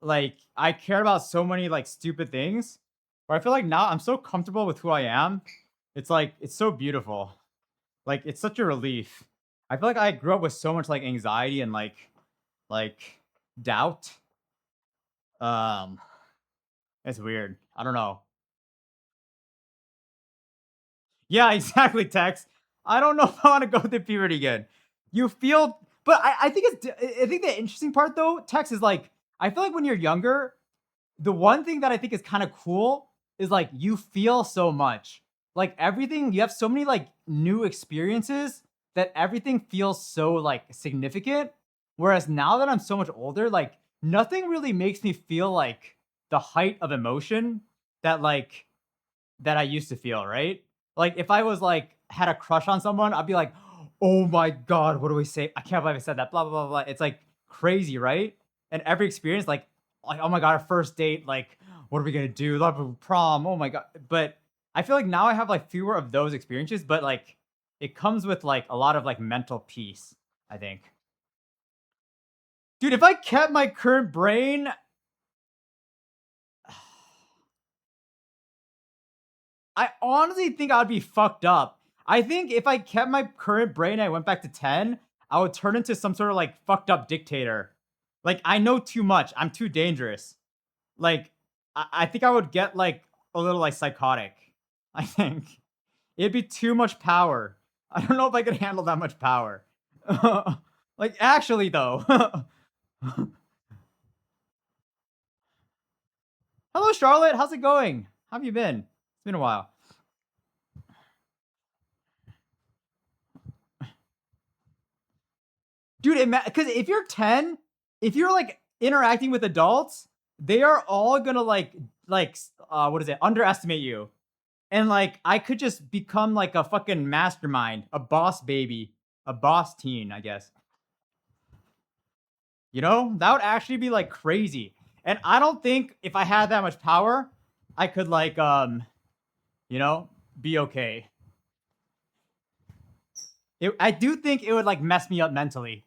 I cared about so many, like, stupid things. But I feel like now I'm so comfortable with who I am. It's like, it's so beautiful. Like, it's such a relief. I feel like I grew up with so much, like, anxiety and, like, doubt. Um, it's weird. I don't know. Yeah, exactly, Tex. I don't know if I want to go through puberty again. You feel, But I think I think the interesting part though, Tex, is like I feel like when you're younger, the one thing that I think is kind of cool is like you feel so much. Like everything, you have so many like new experiences that everything feels so like significant. Whereas now that I'm so much older, like nothing really makes me feel like the height of emotion that like that I used to feel, right? Like if I was like had a crush on someone, I'd be like, "Oh my god, what do we say? I can't believe I said that." Blah blah blah blah. It's like crazy, right? And every experience, like oh my god, our first date, like what are we gonna do? Love prom. Oh my god. But I feel like now I have like fewer of those experiences, but like it comes with like a lot of like mental peace. I think, dude. If I kept my current brain, I honestly think I'd be fucked up. I think if I kept my current brain and I went back to 10, I would turn into some sort of like fucked up dictator. Like I know too much. I'm too dangerous. Like I think I would get like a little like psychotic. I think it'd be too much power. I don't know if I could handle that much power. Like actually though. Hello Charlotte, how's it going? How have you been? It's been a while. Dude, because if you're 10, if you're like interacting with adults, they are all gonna what is it, underestimate you. And like I could just become like a fucking mastermind, a boss baby, a boss teen, I guess. You know, that would actually be like crazy. And I don't think if I had that much power, I could like you know, be okay. I do think it would like mess me up mentally.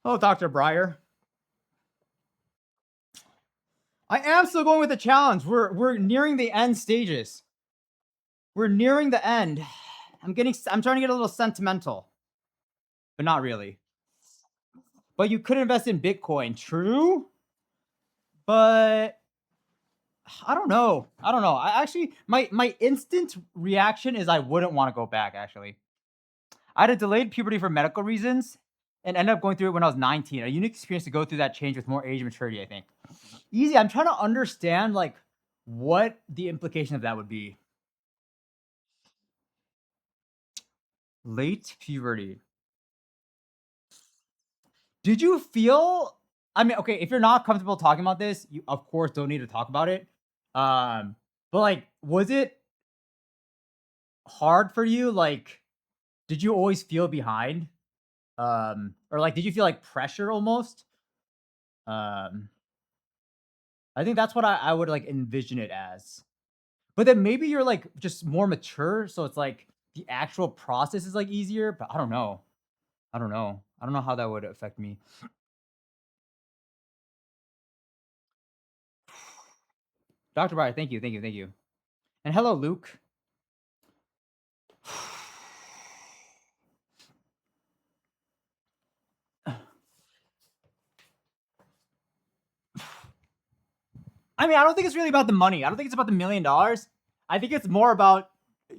Oh, Dr. Breyer. I am still going with the challenge. We're nearing the end stages. We're nearing the end. I'm trying to get a little sentimental, but not really. But you could invest in Bitcoin, true? But I don't know. I don't know. I actually my instant reaction is I wouldn't want to go back actually. I had a delayed puberty for medical reasons and ended up going through it when I was 19. A unique experience to go through that change with more age and maturity, I think. Easy. I'm trying to understand like what the implication of that would be. Late puberty. Did you feel I mean, okay, if you're not comfortable talking about this, you of course don't need to talk about it. But like was it hard for you? Like did you always feel behind? Or like did you feel like pressure almost? Um I think that's what I would like envision it as. But then maybe you're like just more mature, so it's like the actual process is like easier, but I don't know. I don't know. I don't know how that would affect me. Dr. Breyer, thank you, thank you, thank you. And hello, Luke. I mean, I don't think it's really about the money. I don't think it's about the $1,000,000. I think it's more about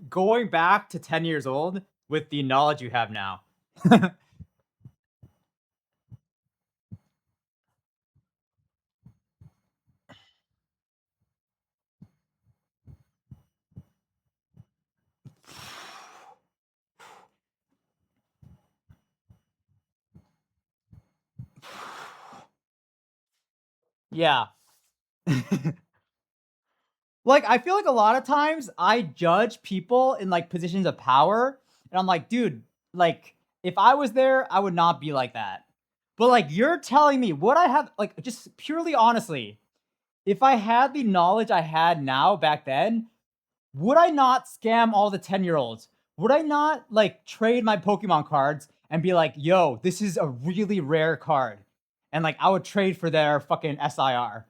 going back to 10 years old with the knowledge you have now. Yeah. Like, I feel like a lot of times I judge people in like positions of power, and I'm like, dude, like, if I was there, I would not be like that. But like, you're telling me what I have, like, just purely honestly, if I had the knowledge I had now back then, would I not scam all the 10-year-olds? Would I not like trade my Pokemon cards and be like, yo, this is a really rare card? And like, I would trade for their fucking SIR.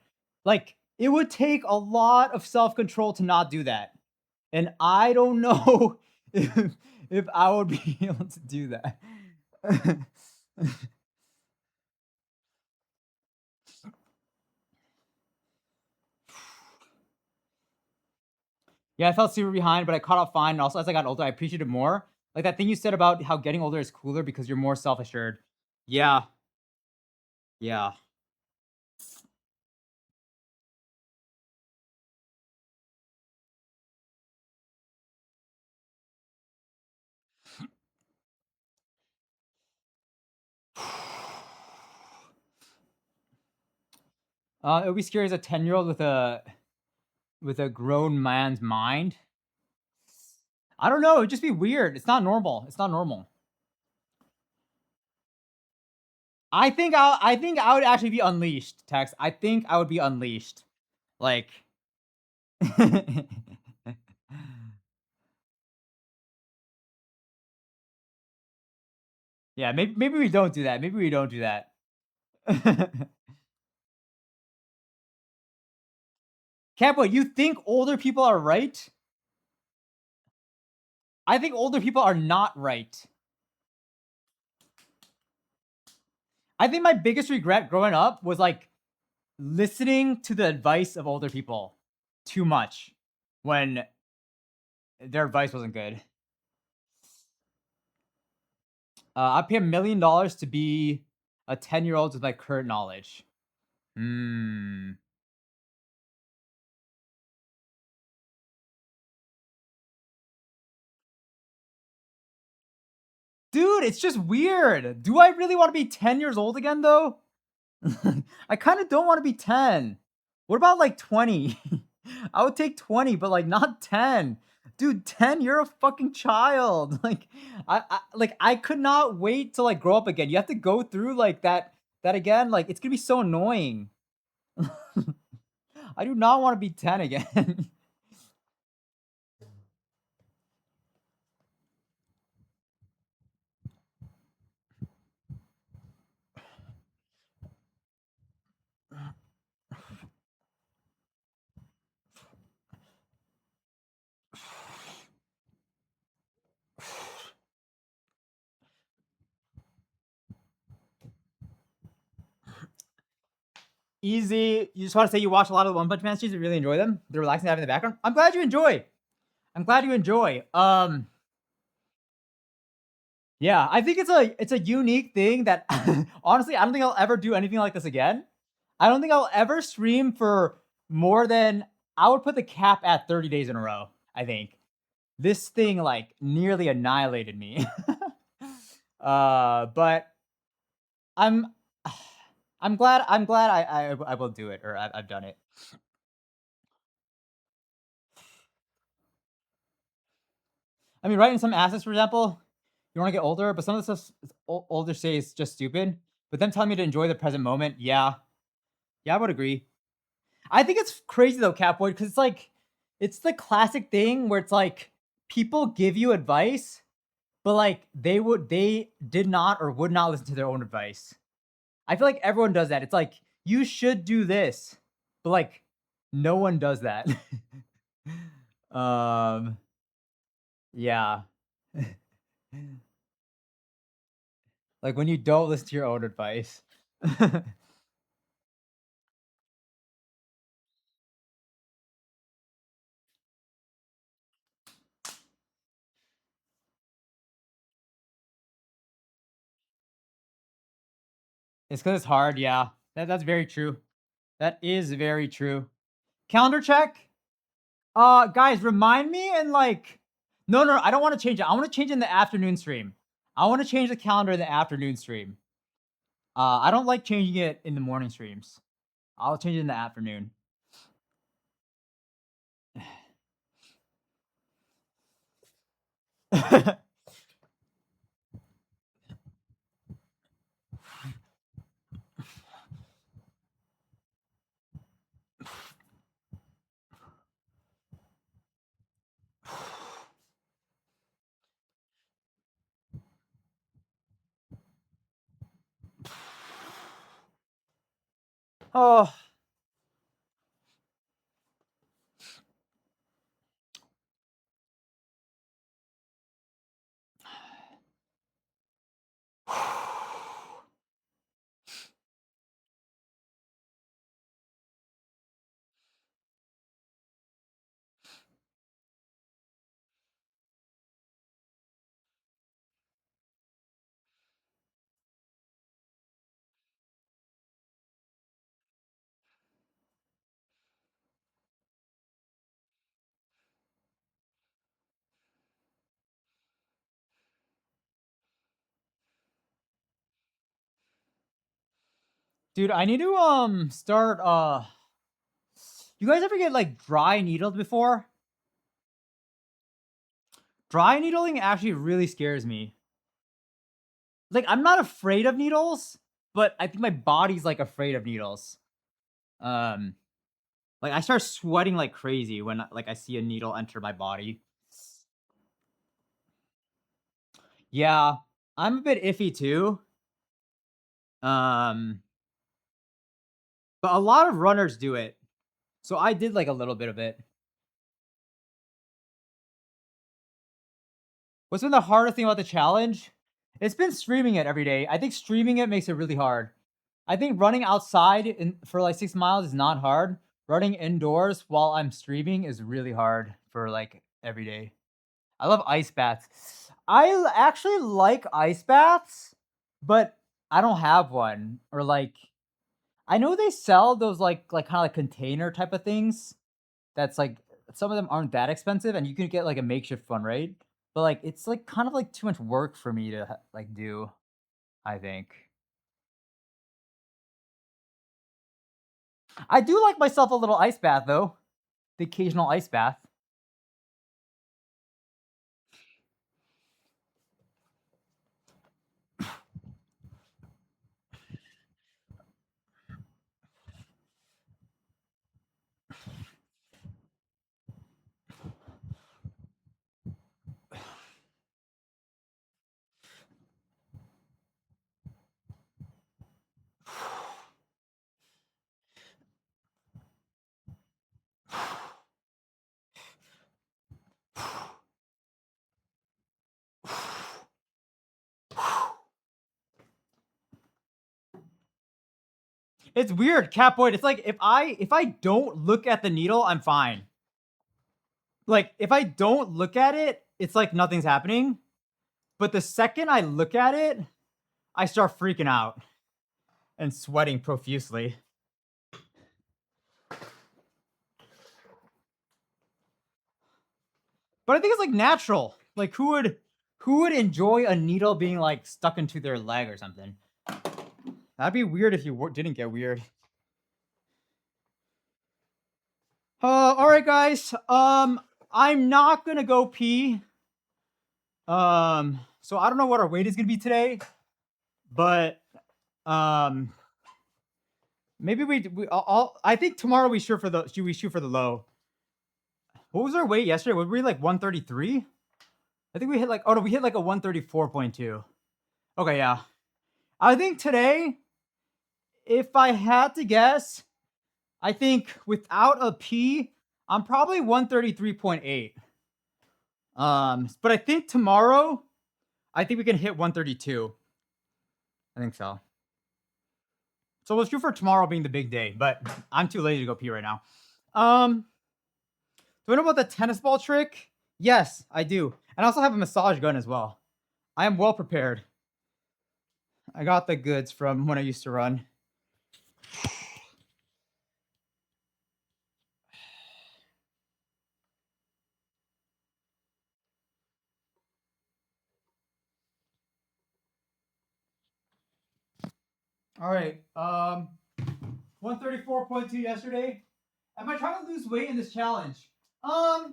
Like, it would take a lot of self control to not do that. And I don't know if I would be able to do that. Yeah, I felt super behind, but I caught up fine. And also, as I got older, I appreciated it more. Like that thing you said about how getting older is cooler because you're more self assured. Yeah, yeah. It would be scary as a 10-year-old with a grown man's mind. I don't know. It'd just be weird. It's not normal. It's not normal. I think I would actually be unleashed, Tex. I think I would be unleashed. Like yeah, maybe we don't do that. Maybe we don't do that. Capo, you think older people are right? I think older people are not right. I think my biggest regret growing up was like listening to the advice of older people too much when their advice wasn't good. I'd pay $1 million to be a 10-year-old with my current knowledge. Hmm. Dude, it's just weird. Do I really want to be 10 years old again, though? I kind of don't want to be 10. What about like 20? I would take 20, but like not 10. Dude, 10, you're a fucking child. Like I could not wait to like grow up again. You have to go through like that again. Like it's gonna be so annoying. I do not want to be 10 again. Easy. You just want to say you watch a lot of the One Punch Man streams. You really enjoy them. They're relaxing to have in the background. I'm glad you enjoy. I'm glad you enjoy. Yeah, I think it's a unique thing that honestly, I don't think I'll ever do anything like this again. I don't think I'll ever stream for more than I would put the cap at 30 days in a row, I think. This thing like nearly annihilated me. But I'm I'm glad I will do it or I've done it. I mean, right in some assets, for example, you want to get older, but some of the stuff older say is just stupid. But them telling me to enjoy the present moment, yeah, yeah, I would agree. I think it's crazy though, Catboy, because it's like it's the classic thing where it's like people give you advice, but like they did not or would not listen to their own advice. I feel like everyone does that. It's like you should do this, but like no one does that. um, yeah. Like when you don't listen to your own advice. It's because it's hard. Yeah, that's very true. That is very true. Calendar check. Guys, remind me and like, no, I don't want to change it. I want to change it in the afternoon stream. I want to change the calendar in the afternoon stream. I don't like changing it in the morning streams. I'll change it in the afternoon. Oh, Dude, I need to start you guys ever get like dry needled before? Dry needling actually really scares me. Like I'm not afraid of needles, but I think my body's like afraid of needles. Um like I start sweating like crazy when like I see a needle enter my body. Yeah, I'm a bit iffy too. Um but a lot of runners do it. So I did like a little bit of it. What's been the hardest thing about the challenge? It's been streaming it every day. I think streaming it makes it really hard. I think running outside for like 6 miles is not hard. Running indoors while I'm streaming is really hard for like every day. I love ice baths. Actually like ice baths, but I don't have one. Or like, I know they sell those like kind of like container type of things. That's like some of them aren't that expensive, and you can get like a makeshift one, right? But like it's like kind of like too much work for me to like do. I think I do like myself a little ice bath though. The occasional ice bath. It's weird, Catboy. It's like if I don't look at the needle, I'm fine. Like if I don't look at it, it's like nothing's happening. But the second I look at it, I start freaking out and sweating profusely. But I think it's like natural. Like who would enjoy a needle being like stuck into their leg or something? That'd be weird if you didn't get weird. All right, guys. I'm not gonna go pee. So I don't know what our weight is gonna be today, but um, maybe I think tomorrow we shoot for the low. What was our weight yesterday? Were we like 133? I think we hit like, oh no, we hit like a 134.2. Okay, yeah. I think today, if I had to guess, I think without a P, I'm probably 133.8. But I think tomorrow, I think we can hit 132. I think so. So we'll shoot for tomorrow being the big day, but I'm too lazy to go pee right now. Do I know about the tennis ball trick? Yes, I do. And I also have a massage gun as well. I am well prepared. I got the goods from when I used to run. All right. 134.2 yesterday. Am I trying to lose weight in this challenge? Yeah,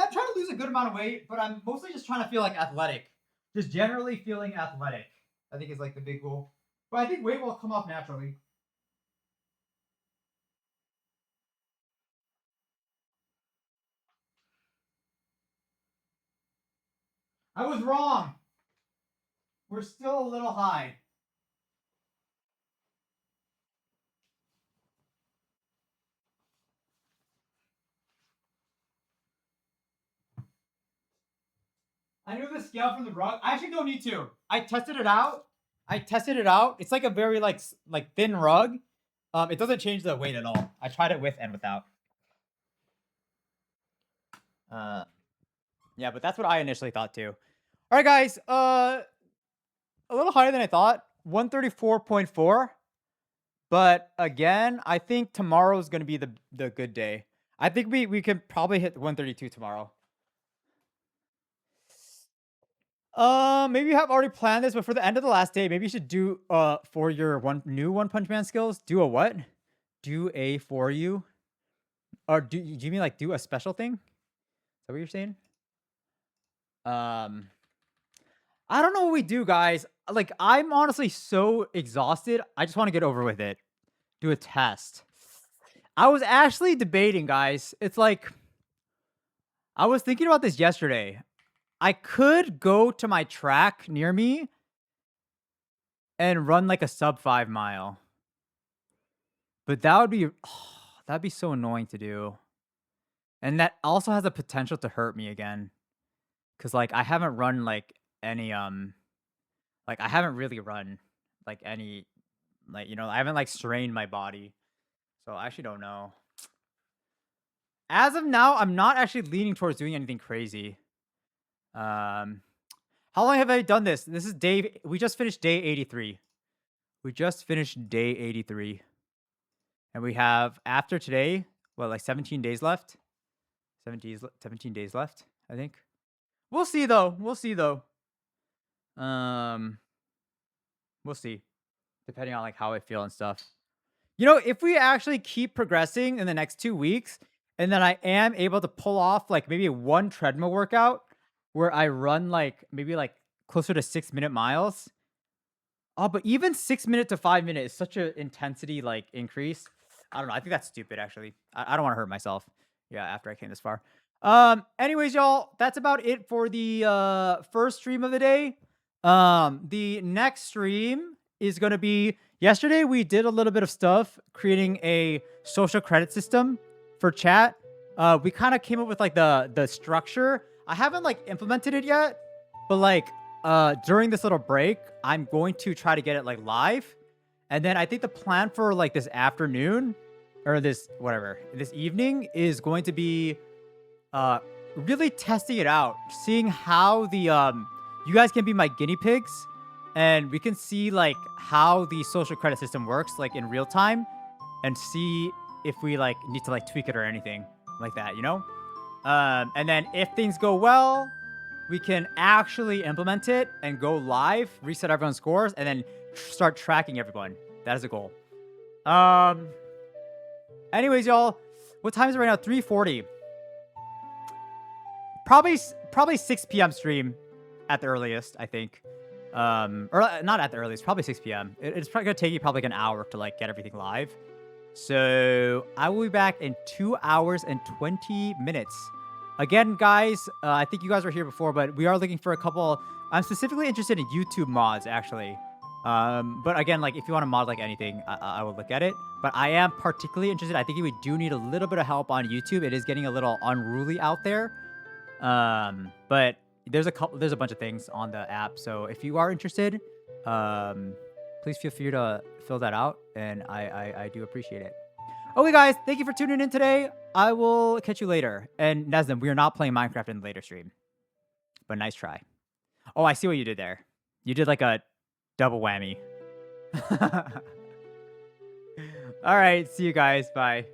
I'm trying to lose a good amount of weight, but I'm mostly just trying to feel like athletic. Just generally feeling athletic, I think is like the big goal. But I think weight will come off naturally. I was wrong. We're still a little high. I knew the scale from the rug. I actually don't need to. I tested it out. It's like a very like thin rug. It doesn't change the weight at all. I tried it with and without. Yeah, but that's what I initially thought too. All right, guys. A little higher than I thought. 134.4. But again, I think tomorrow's gonna be the good day. I think we can probably hit 132 tomorrow. Maybe you have already planned this, but for the end of the last day, maybe you should do for your One Punch Man skills. Do a what? Do a for you, or do you mean like do a special thing? Is that what you're saying? Um, I don't know what we do, guys. Like, I'm honestly so exhausted. I just want to get over with it. Do a test. I was actually debating, guys. It's like I was thinking about this yesterday. I could go to my track near me and run like a sub 5 mile, but that would be that'd be so annoying to do, and that also has a potential to hurt me again. Cause like I haven't run like any like I haven't really run like any like I haven't like strained my body, so I actually don't know. As of now, I'm not actually leaning towards doing anything crazy. Um, how long have I done this? This is day. We just finished day 83. We just finished day 83, and we have after today, what, like 17 days left. 17 days left, I think. We'll see though. We'll see though. Um, we'll see, depending on like how I feel and stuff. If we actually keep progressing in the next 2 weeks, and then I am able to pull off like maybe one treadmill workout where I run like maybe like closer to 6 minute miles. Oh, but even 6 minute to 5 minute is such an intensity like increase. I don't know. I think that's stupid actually. I don't want to hurt myself. Yeah, after I came this far. Anyways, y'all, that's about it for the first stream of the day. The next stream is gonna be yesterday. We did a little bit of stuff creating a social credit system for chat. We kind of came up with like the structure. I haven't like implemented it yet, but like during this little break, I'm going to try to get it like live. And then I think the plan for like this afternoon or this evening is going to be really testing it out, seeing how the you guys can be my guinea pigs, and we can see like how the social credit system works like in real time, and see if we like need to like tweak it or anything like that, and then if things go well, we can actually implement it and go live, reset everyone's scores, and then start tracking everyone. That is a goal. Anyways, y'all, what time is it right now? 3:40. Probably 6 p.m. stream at the earliest, I think. Or not at the earliest, probably 6 p.m. It's probably gonna take you probably like an hour to like get everything live. So I will be back in 2 hours and 20 minutes. Again, guys, I think you guys were here before, but we are looking for a couple. I'm specifically interested in YouTube mods, actually. But again, like if you want to mod like anything, I will look at it. But I am particularly interested. I think we do need a little bit of help on YouTube. It is getting a little unruly out there. But there's a bunch of things on the app. So if you are interested, please feel free to fill that out, and I do appreciate it. Okay, guys, thank you for tuning in today. I will catch you later. And Nesdem, we are not playing Minecraft in the later stream, but nice try. Oh, I see what you did there. You did like a double whammy. All right, see you guys. Bye.